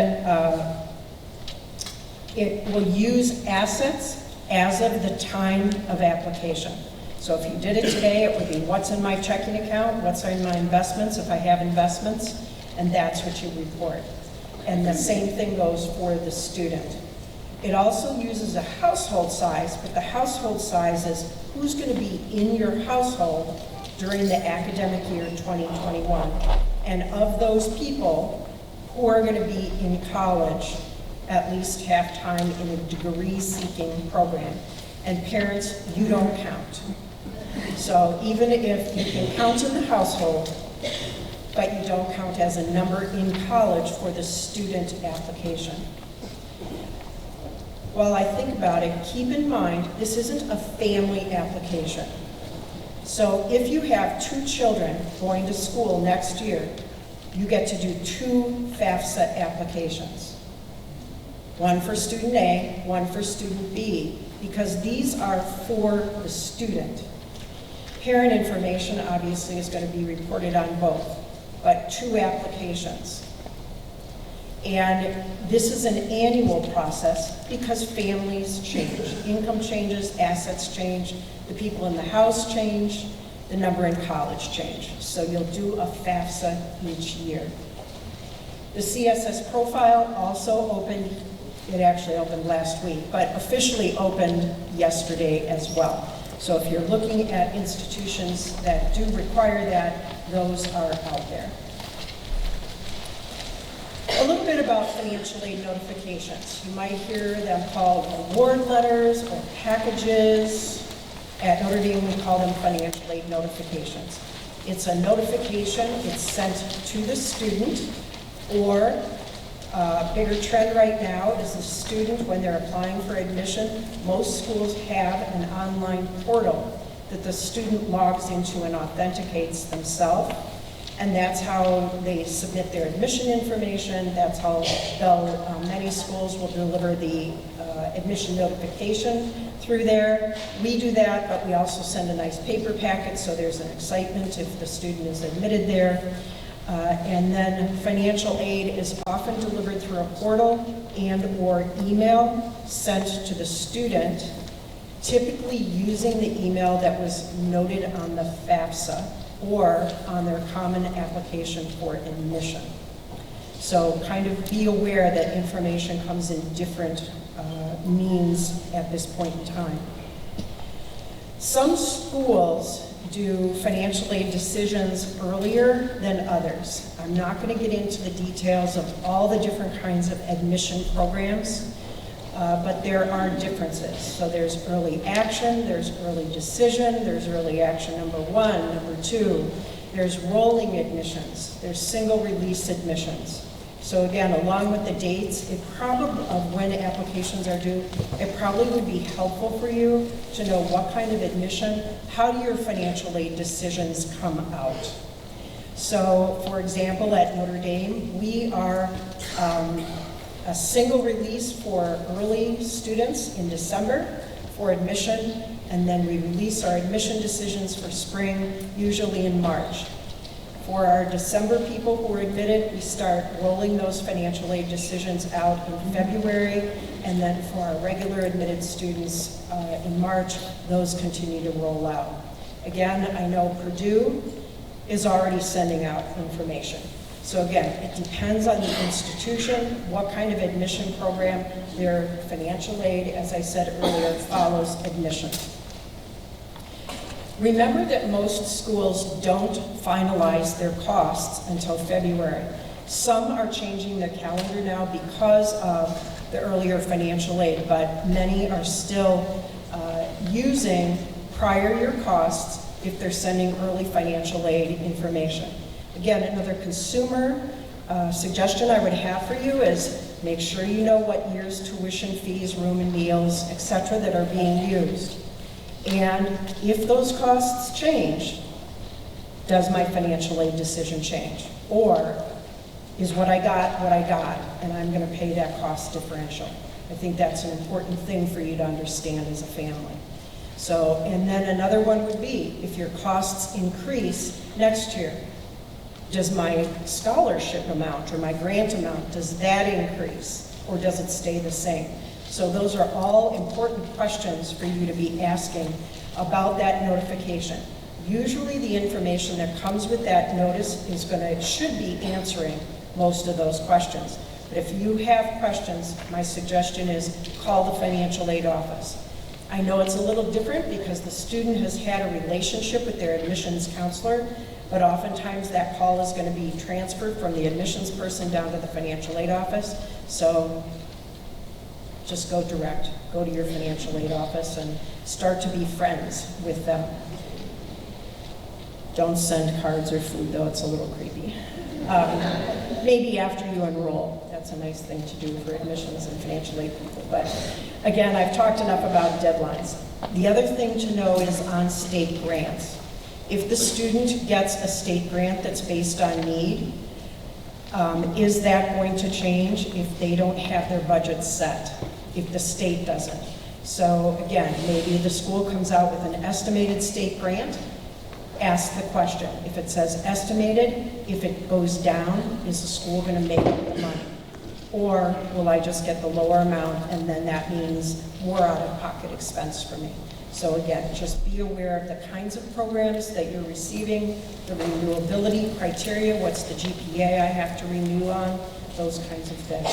it will use assets as of the time of application. So if you did it today, it would be what's in my checking account, what's in my investments, if I have investments, and that's what you report. And the same thing goes for the student. It also uses a household size, but the household size is who's going to be in your household during the academic year 2021. And of those people who are going to be in college at least half time in a degree-seeking program. And parents, you don't count. So even if you can count in the household, but you don't count as a number in college for the student application. While I think about it, keep in mind, this isn't a family application. So if you have 2 children going to school next year, you get to do 2 FAFSA applications. One for student A, one for student B, because these are for the student. Parent information obviously is going to be reported on both, but 2 applications. And this is an annual process because families change. Income changes, assets change, the people in the house change, the number in college change. So you'll do a FAFSA each year. The CSS profile also opened. It actually opened last week, but officially opened yesterday as well. So if you're looking at institutions that do require that, those are out there. A little bit about financial aid notifications. You might hear them called award letters or packages. At Notre Dame, we call them financial aid notifications. It's a notification, it's sent to the student, or a bigger trend right now is the student, when they're applying for admission, most schools have an online portal that the student logs into and authenticates themselves. And that's how they submit their admission information. That's how many schools will deliver the admission notification through there. We do that, but we also send a nice paper packet, so there's an excitement if the student is admitted there. And then financial aid is often delivered through a portal and or email sent to the student, typically using the email that was noted on the FAFSA or on their common application for admission. So kind of be aware that information comes in different means at this point in time. Some schools do financial aid decisions earlier than others. I'm not going to get into the details of all the different kinds of admission programs, but there are differences. So there's early action, there's early decision, there's early action number 1, number 2, there's rolling admissions, there's single release admissions. So again, along with the dates, of when applications are due, it probably would be helpful for you to know what kind of admission, how do your financial aid decisions come out. So for example, at Notre Dame, we are a single release for early students in December for admission, and then we release our admission decisions for spring, usually in March. For our December people who are admitted, we start rolling those financial aid decisions out in February, and then for our regular admitted students in March, those continue to roll out. Again, I know Purdue is already sending out information. So again, it depends on the institution, what kind of admission program. Their financial aid, as I said earlier, follows admission. Remember that most schools don't finalize their costs until February. Some are changing their calendar now because of the earlier financial aid, but many are still using prior year costs if they're sending early financial aid information. Again, another consumer suggestion I would have for you is make sure you know what year's tuition fees, room and meals, etc. that are being used. And if those costs change, does my financial aid decision change? Or is what I got, and I'm going to pay that cost differential? I think that's an important thing for you to understand as a family. So, and then another one would be, if your costs increase next year, does my scholarship amount or my grant amount, does that increase, or does it stay the same? So those are all important questions for you to be asking about that notification. Usually the information that comes with that notice should be answering most of those questions. But if you have questions, my suggestion is call the financial aid office. I know it's a little different because the student has had a relationship with their admissions counselor, but oftentimes that call is going to be transferred from the admissions person down to the financial aid office. So just go direct. Go to your financial aid office and start to be friends with them. Don't send cards or food, though. It's a little creepy. Maybe after you enroll. That's a nice thing to do for admissions and financial aid people. But again, I've talked enough about deadlines. The other thing to know is on state grants. If the student gets a state grant that's based on need, is that going to change if they don't have their budget set, if the state doesn't? So again, maybe the school comes out with an estimated state grant. Ask the question. If it says estimated, if it goes down, is the school going to make up the money? Or will I just get the lower amount and then that means more out-of-pocket expense for me? So again, just be aware of the kinds of programs that you're receiving, the renewability criteria, what's the GPA I have to renew on, those kinds of things.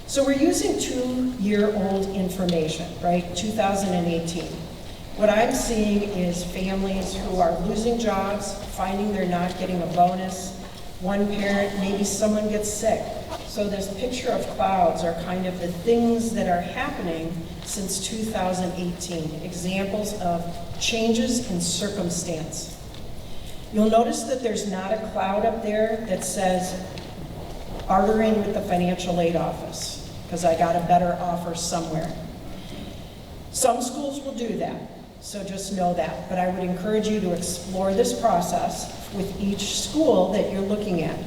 So we're using 2-year-old information, right? 2018. What I'm seeing is families who are losing jobs, finding they're not getting a bonus. One parent, maybe someone gets sick. So this picture of clouds are kind of the things that are happening since 2018, examples of changes in circumstance. You'll notice that there's not a cloud up there that says bartering with the financial aid office because I got a better offer somewhere. Some schools will do that, so just know that. But I would encourage you to explore this process with each school that you're looking at.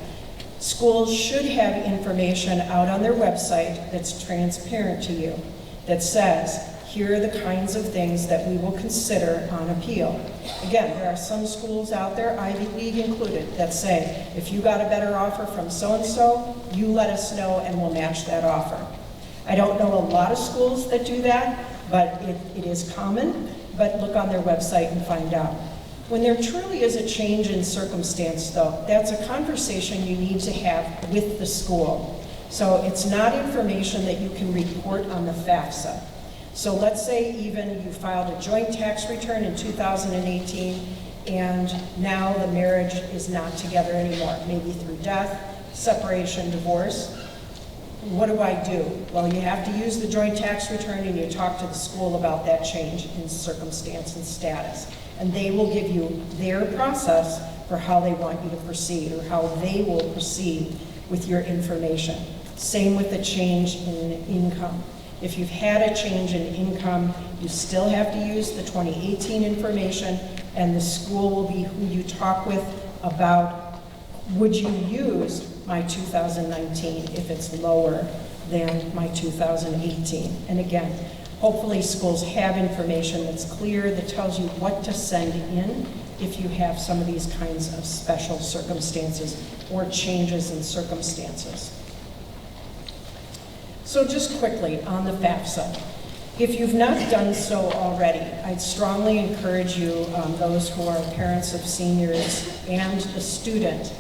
Schools should have information out on their website that's transparent to you, that says, here are the kinds of things that we will consider on appeal. Again, there are some schools out there, Ivy League included, that say, if you got a better offer from so-and-so, you let us know and we'll match that offer. I don't know a lot of schools that do that, but it is common, but look on their website and find out. When there truly is a change in circumstance, though, that's a conversation you need to have with the school. So it's not information that you can report on the FAFSA. So let's say even you filed a joint tax return in 2018, and now the marriage is not together anymore, maybe through death, separation, divorce. What do I do? Well, you have to use the joint tax return and you talk to the school about that change in circumstance and status. And they will give you their process for how they want you to proceed or how they will proceed with your information. Same with the change in income. If you've had a change in income, you still have to use the 2018 information, and the school will be who you talk with about, would you use my 2019 if it's lower than my 2018? And again, hopefully schools have information that's clear that tells you what to send in if you have some of these kinds of special circumstances or changes in circumstances. So just quickly on the FAFSA. If you've not done so already, I'd strongly encourage you, those who are parents of seniors and the student,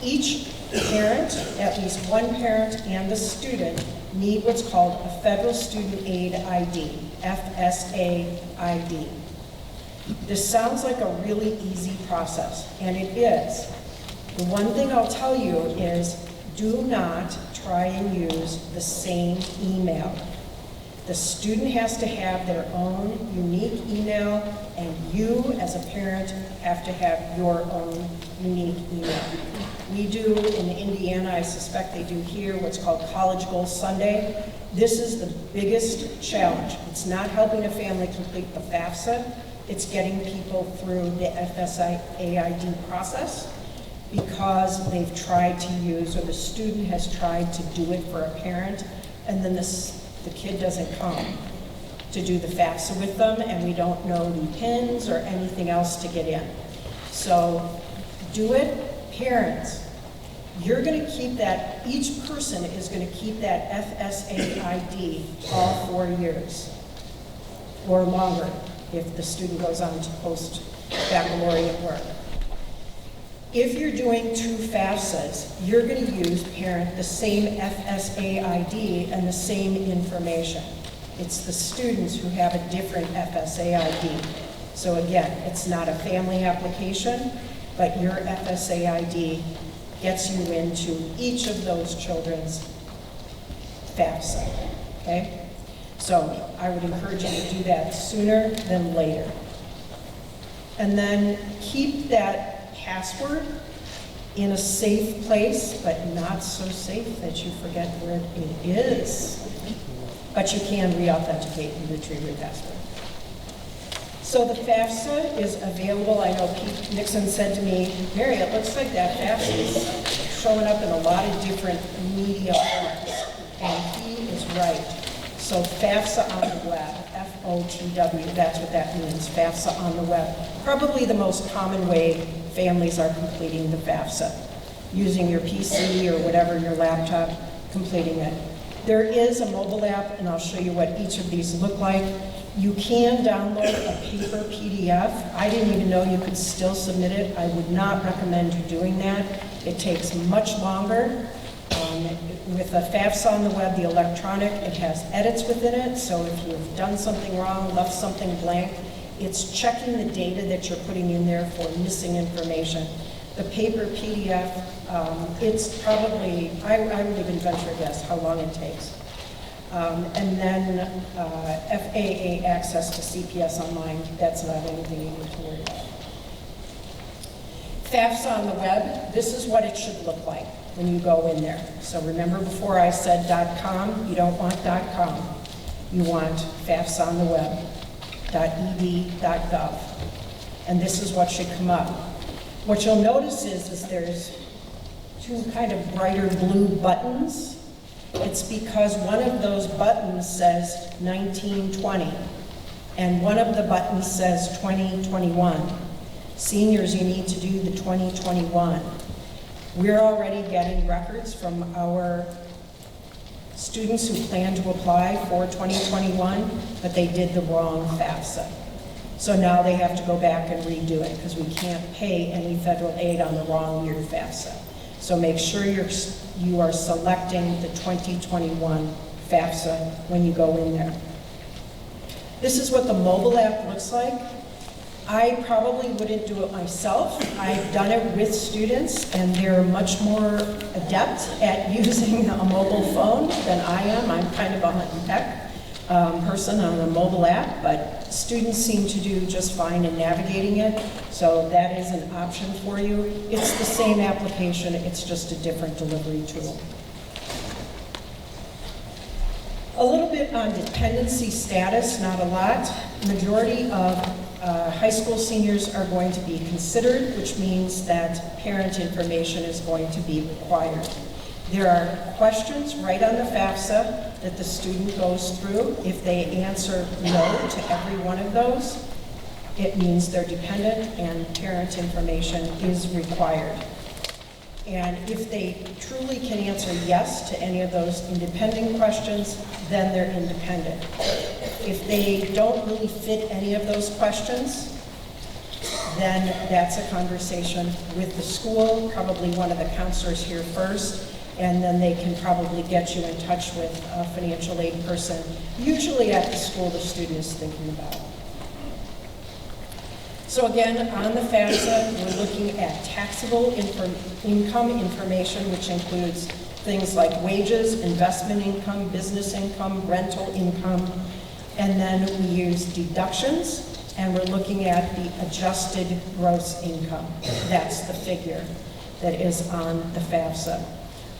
each parent, at least one parent and the student, need what's called a Federal Student Aid ID, FSA ID. This sounds like a really easy process, and it is. The one thing I'll tell you is do not try and use the same email. The student has to have their own unique email, and you, as a parent, have to have your own unique email. We do in Indiana, I suspect they do here, what's called College Goal Sunday. This is the biggest challenge. It's not helping a family complete the FAFSA, it's getting people through the FSA-AID process because they've tried to use, or the student has tried to do it for a parent, and then the kid doesn't come to do the FAFSA with them, and we don't know the pins or anything else to get in. So do it. Parents, you're going to keep that, each person is going to keep that FSA ID all 4 years or longer if the student goes on to post-baccalaureate work. If you're doing 2 FAFSAs, you're going to use, parent, the same FSA ID and the same information. It's the students who have a different FSA ID. So again, it's not a family application, but your FSA ID gets you into each of those children's FAFSA, okay? So I would encourage you to do that sooner than later. And then keep that password in a safe place, but not so safe that you forget where it is. But you can re-authenticate and retrieve your password. So the FAFSA is available. I know Pete Nixon said to me, Mary, it looks like that FAFSA is showing up in a lot of different media forms. And he is right. So FAFSA on the web, F-O-T-W, that's what that means, FAFSA on the web. Probably the most common way families are completing the FAFSA, using your PC or whatever, your laptop, completing it. There is a mobile app, and I'll show you what each of these look like. You can download a paper PDF. I didn't even know you could still submit it. I would not recommend you doing that. It takes much longer. With a FAFSA on the web, the electronic, it has edits within it, so if you've done something wrong, left something blank, it's checking the data that you're putting in there for missing information. The paper PDF, it's probably, I would even venture a guess how long it takes. And then FAA access to CPS Online, that's not anything you need to worry about. FAFSA on the web, this is what it should look like when you go in there. So remember before I said .com, you don't want .com. You want FAFSA on the web, .ed.gov. And this is what should come up. What you'll notice is there's 2 kind of brighter blue buttons. It's because one of those buttons says 1920, and one of the buttons says 2021. Seniors, you need to do the 2021. We're already getting records from our students who plan to apply for 2021, but they did the wrong FAFSA. So now they have to go back and redo it because we can't pay any federal aid on the wrong year FAFSA. So make sure you are selecting the 2021 FAFSA when you go in there. This is what the mobile app looks like. I probably wouldn't do it myself. I've done it with students, and they're much more adept at using a mobile phone than I am. I'm kind of a hunt and peck person on a mobile app, but students seem to do just fine in navigating it, so that is an option for you. It's the same application, it's just a different delivery tool. A little bit on dependency status, not a lot. Majority of high school seniors are going to be considered, which means that parent information is going to be required. There are questions right on the FAFSA that the student goes through. If they answer no to every one of those, it means they're dependent and parent information is required. And if they truly can answer yes to any of those independent questions, then they're independent. If they don't really fit any of those questions, then that's a conversation with the school, probably one of the counselors here first, and then they can probably get you in touch with a financial aid person, usually at the school the student is thinking about. So again, on the FAFSA, we're looking at taxable income information, which includes things like wages, investment income, business income, rental income, and then we use deductions, and we're looking at the adjusted gross income. That's the figure that is on the FAFSA.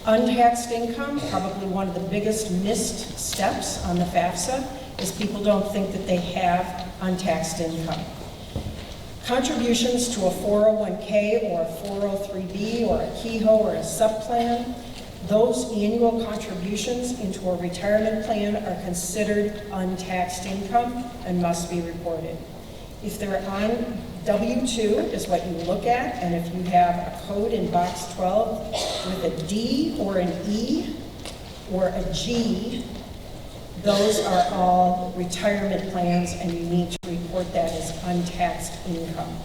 Untaxed income, probably one of the biggest missed steps on the FAFSA, is people don't think that they have untaxed income. Contributions to a 401k or a 403b or a KEHO or a subplan, those annual contributions into a retirement plan are considered untaxed income and must be reported. If they're on W-2 is what you look at, and if you have a code in box 12 with a D or an E or a G, those are all retirement plans, and you need to report that as untaxed income.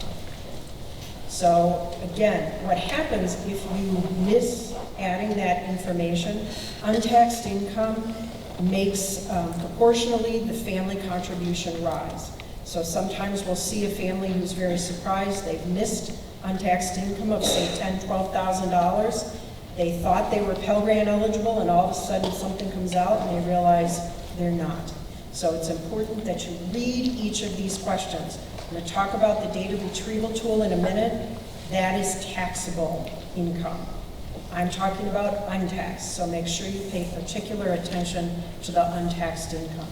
So again, what happens if you miss adding that information, untaxed income makes proportionally the family contribution rise. So sometimes we'll see a family who's very surprised they've missed untaxed income of say $10,000, $12,000. They thought they were Pell Grant eligible, and all of a sudden something comes out and they realize they're not. So it's important that you read each of these questions. I'm going to talk about the data retrieval tool in a minute. That is taxable income. I'm talking about untaxed, so make sure you pay particular attention to the untaxed income.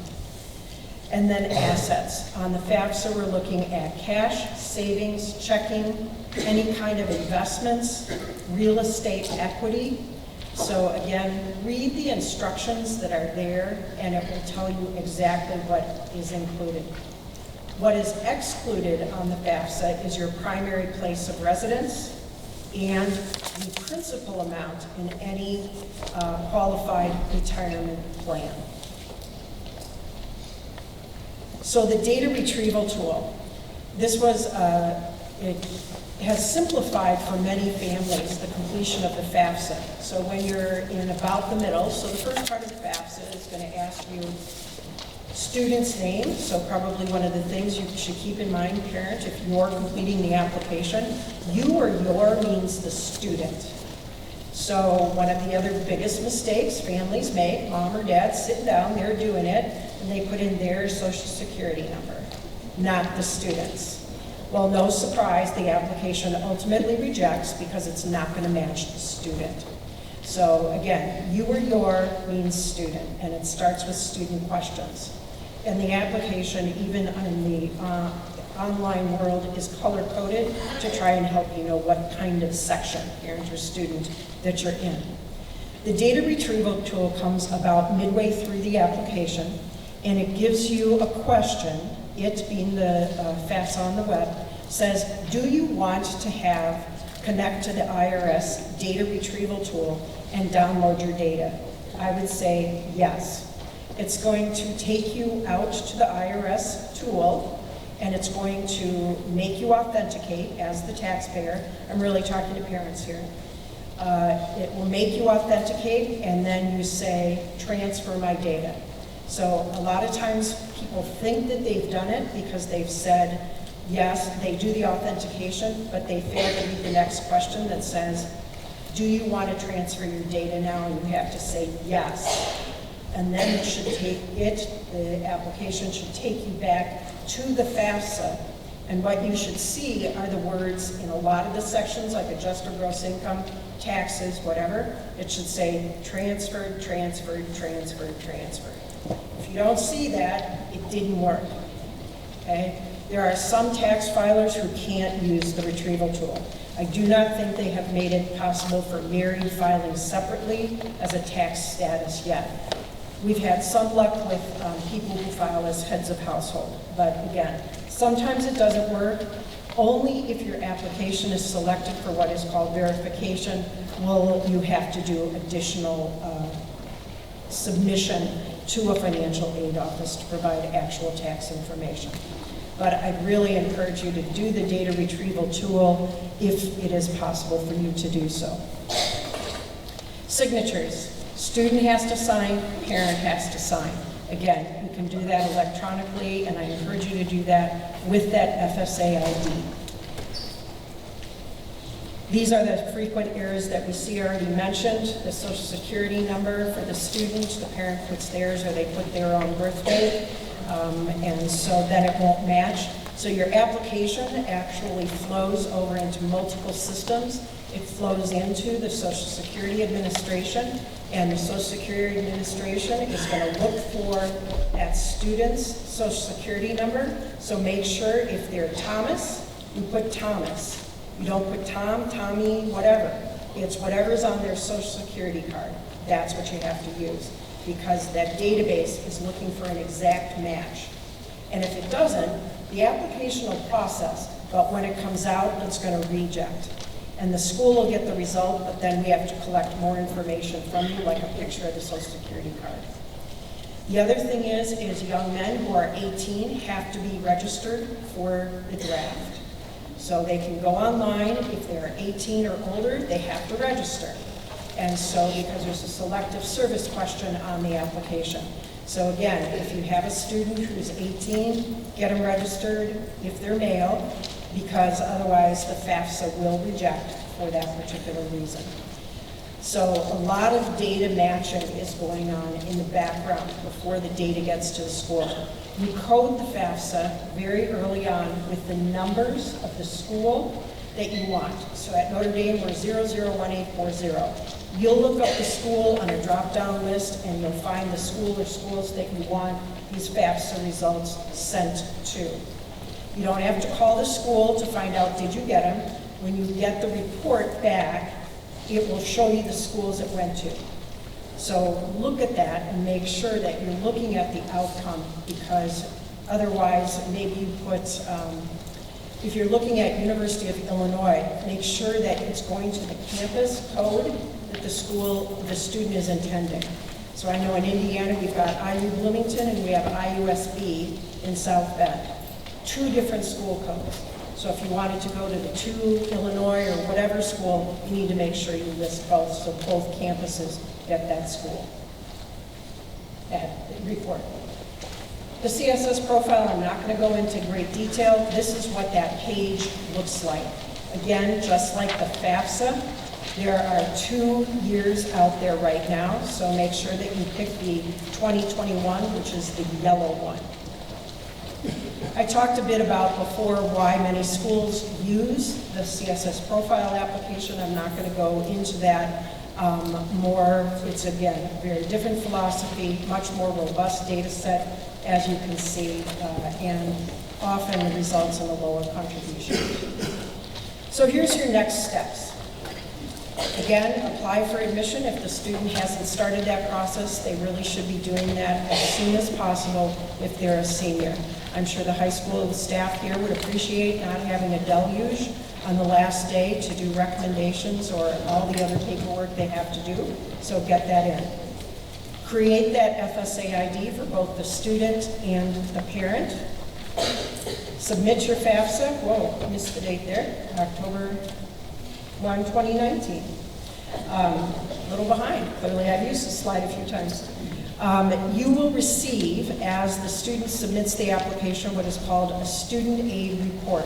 And then assets. On the FAFSA, we're looking at cash, savings, checking, any kind of investments, real estate equity. So again, read the instructions that are there, and it will tell you exactly what is included. What is excluded on the FAFSA is your primary place of residence and the principal amount in any qualified retirement plan. So the data retrieval tool, this was, it has simplified for many families the completion of the FAFSA. So when you're in about the middle, so the first part of the FAFSA is going to ask you student's name, so probably one of the things you should keep in mind, parent, if you're completing the application, you or your means the student. So one of the other biggest mistakes families make, mom or dad sitting down, they're doing it, and they put in their social security number, not the student's. Well, no surprise, the application ultimately rejects because it's not going to match the student. So again, you or your means student, and it starts with student questions. And the application, even in the online world, is color-coded to try and help you know what kind of section, parent or student, that you're in. The data retrieval tool comes about midway through the application, and it gives you a question, it being the FAFSA on the web, says, do you want to connect to the IRS data retrieval tool and download your data? I would say yes. It's going to take you out to the IRS tool, and it's going to make you authenticate as the taxpayer. I'm really talking to parents here. It will make you authenticate, and then you say, transfer my data. So a lot of times people think that they've done it because they've said, yes, they do the authentication, but they fail to read the next question that says, do you want to transfer your data now? And you have to say yes. And then it should take the application should take you back to the FAFSA. And what you should see are the words in a lot of the sections, like adjusted gross income, taxes, whatever. It should say transferred, transferred, transferred, transferred. If you don't see that, it didn't work, okay? There are some tax filers who can't use the retrieval tool. I do not think they have made it possible for married filing separately as a tax status yet. We've had some luck with people who file as heads of household, but again, sometimes it doesn't work. Only if your application is selected for what is called verification will you have to do additional submission to a financial aid office to provide actual tax information. But I'd really encourage you to do the data retrieval tool if it is possible for you to do so. Signatures. Student has to sign, parent has to sign. Again, you can do that electronically, and I encourage you to do that with that FSA ID. These are the frequent errors that we see already mentioned. The social security number for the student, the parent puts theirs or they put their own birth date, and so then it won't match. So your application actually flows over into multiple systems. It flows into the Social Security Administration, and the Social Security Administration is going to look for that student's social security number. So make sure if they're Thomas, you put Thomas. You don't put Tom, Tommy, whatever. It's whatever's on their social security card. That's what you have to use, because that database is looking for an exact match. And if it doesn't, the application will process, but when it comes out, it's going to reject. And the school will get the result, but then we have to collect more information from you, like a picture of the social security card. The other thing is young men who are 18 have to be registered for the draft. So they can go online. If they're 18 or older, they have to register. And so, because there's a selective service question on the application. So again, if you have a student who's 18, get them registered if they're male, because otherwise the FAFSA will reject for that particular reason. So a lot of data matching is going on in the background before the data gets to the school. You code the FAFSA very early on with the numbers of the school that you want. So at Notre Dame, we're 001840. You'll look up the school on a drop-down list, and you'll find the school or schools that you want these FAFSA results sent to. You don't have to call the school to find out, did you get them? When you get the report back, it will show you the schools it went to. So look at that and make sure that you're looking at the outcome, because otherwise maybe you put, if you're looking at University of Illinois, make sure that it's going to the campus code that the student is intending. So I know in Indiana we've got IU Bloomington and we have IUSB in South Bend. 2 different school codes. So if you wanted to go to the 2 Illinois or whatever school, you need to make sure you list both, so both campuses get that school, that report. The CSS profile, I'm not going to go into great detail. This is what that page looks like. Again, just like the FAFSA, there are 2 years out there right now, so make sure that you pick the 2021, which is the yellow one. I talked a bit about before why many schools use the CSS profile application. I'm not going to go into that more. It's, again, a very different philosophy, much more robust data set, as you can see, and often results in a lower contribution. So here's your next steps. Again, apply for admission. If the student hasn't started that process, they really should be doing that as soon as possible if they're a senior. I'm sure the high school staff here would appreciate not having a deluge on the last day to do recommendations or all the other paperwork they have to do, so get that in. Create that FSA ID for both the student and the parent. Submit your FAFSA. Whoa, I missed the date there. October 1, 2019. A little behind. Clearly I've used this slide a few times. You will receive, as the student submits the application, what is called a student aid report.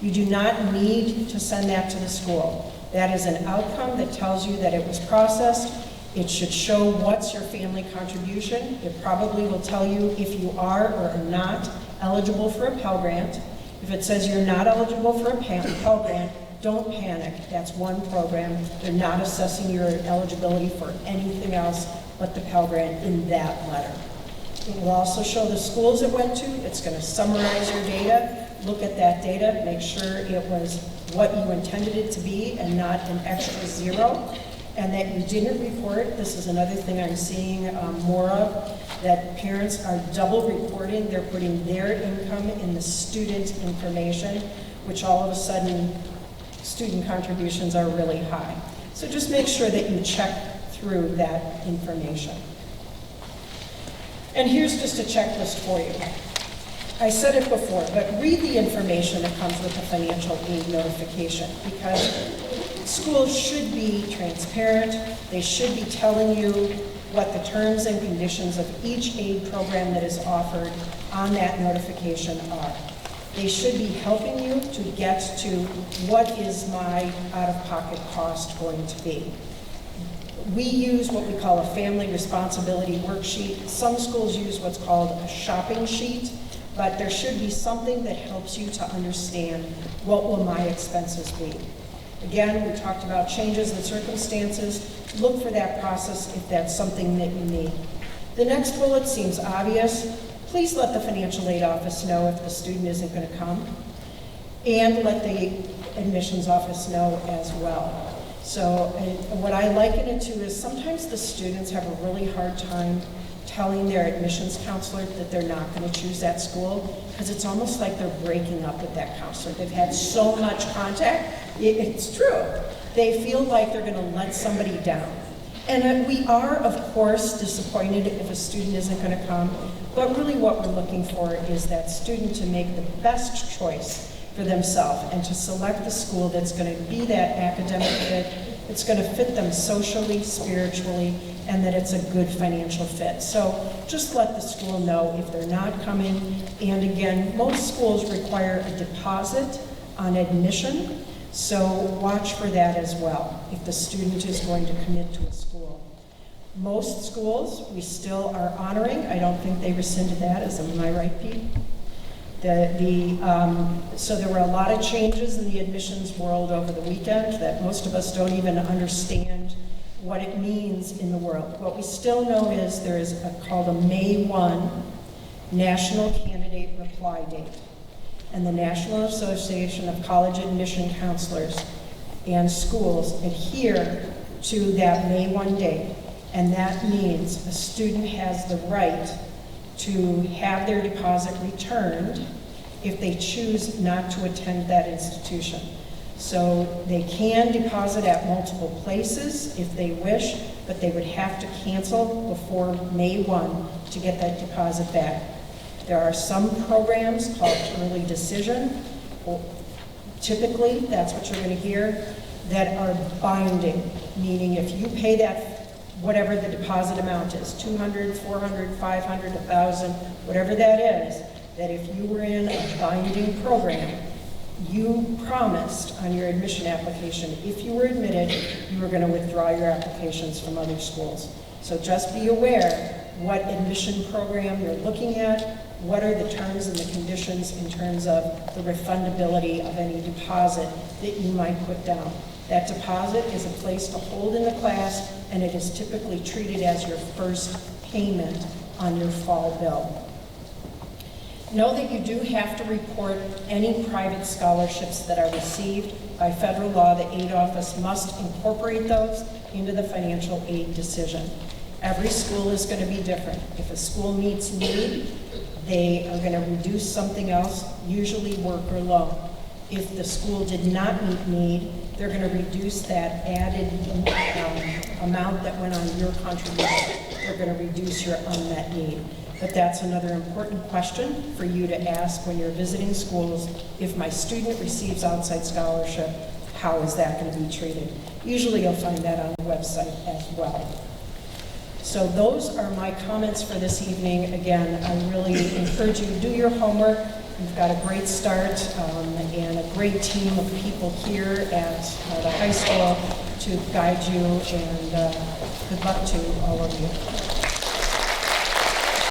You do not need to send that to the school. That is an outcome that tells you that it was processed. It should show what's your family contribution. It probably will tell you if you are or are not eligible for a Pell Grant. If it says you're not eligible for a Pell Grant, don't panic. That's one program. They're not assessing your eligibility for anything else but the Pell Grant in that letter. It will also show the schools it went to. It's going to summarize your data. Look at that data. Make sure it was what you intended it to be and not an extra 0. And that you didn't report. This is another thing I'm seeing more of, that parents are double reporting. They're putting their income in the student information, which all of a sudden student contributions are really high. So just make sure that you check through that information. And here's just a checklist for you. I said it before, but read the information that comes with the financial aid notification, because schools should be transparent. They should be telling you what the terms and conditions of each aid program that is offered on that notification are. They should be helping you to get to what is my out-of-pocket cost going to be. We use what we call a family responsibility worksheet. Some schools use what's called a shopping sheet, but there should be something that helps you to understand what will my expenses be. Again, we talked about changes in circumstances. Look for that process if that's something that you need. The next bullet seems obvious. Please let the financial aid office know if the student isn't going to come, and let the admissions office know as well. So what I liken it to is sometimes the students have a really hard time telling their admissions counselor that they're not going to choose that school, because it's almost like they're breaking up with that counselor. They've had so much contact. It's true. They feel like they're going to let somebody down. And we are, of course, disappointed if a student isn't going to come, but really what we're looking for is that student to make the best choice for themselves and to select the school that's going to be that academic fit, it's going to fit them socially, spiritually, and that it's a good financial fit. So just let the school know if they're not coming. And again, most schools require a deposit on admission, so watch for that as well if the student is going to commit to a school. Most schools we still are honoring. I don't think they rescinded that, am I right, Pete? So there were a lot of changes in the admissions world over the weekend that most of us don't even understand what it means in the world. What we still know is there is called a May 1 National Candidate Reply Date. And the National Association of College Admission Counselors and schools adhere to that May 1 date. And that means a student has the right to have their deposit returned if they choose not to attend that institution. So they can deposit at multiple places if they wish, but they would have to cancel before May 1 to get that deposit back. There are some programs called early decision, typically, that's what you're going to hear, that are binding, meaning if you pay that, whatever the deposit amount is, $200, $400, $500, $1,000, whatever that is, that if you were in a binding program, you promised on your admission application, if you were admitted, you were going to withdraw your applications from other schools. So just be aware what admission program you're looking at, what are the terms and the conditions in terms of the refundability of any deposit that you might put down. That deposit is a place to hold in the class, and it is typically treated as your first payment on your fall bill. Know that you do have to report any private scholarships that are received. By federal law, the aid office must incorporate those into the financial aid decision. Every school is going to be different. If a school meets need, they are going to reduce something else, usually work or loan. If the school did not meet need, they're going to reduce that added amount that went on your contribution. They're going to reduce your unmet need. But that's another important question for you to ask when you're visiting schools. If my student receives outside scholarship, how is that going to be treated? Usually you'll find that on the website as well. So those are my comments for this evening. Again, I really encourage you to do your homework. You've got a great start and a great team of people here at the high school to guide you, and good luck to all of you.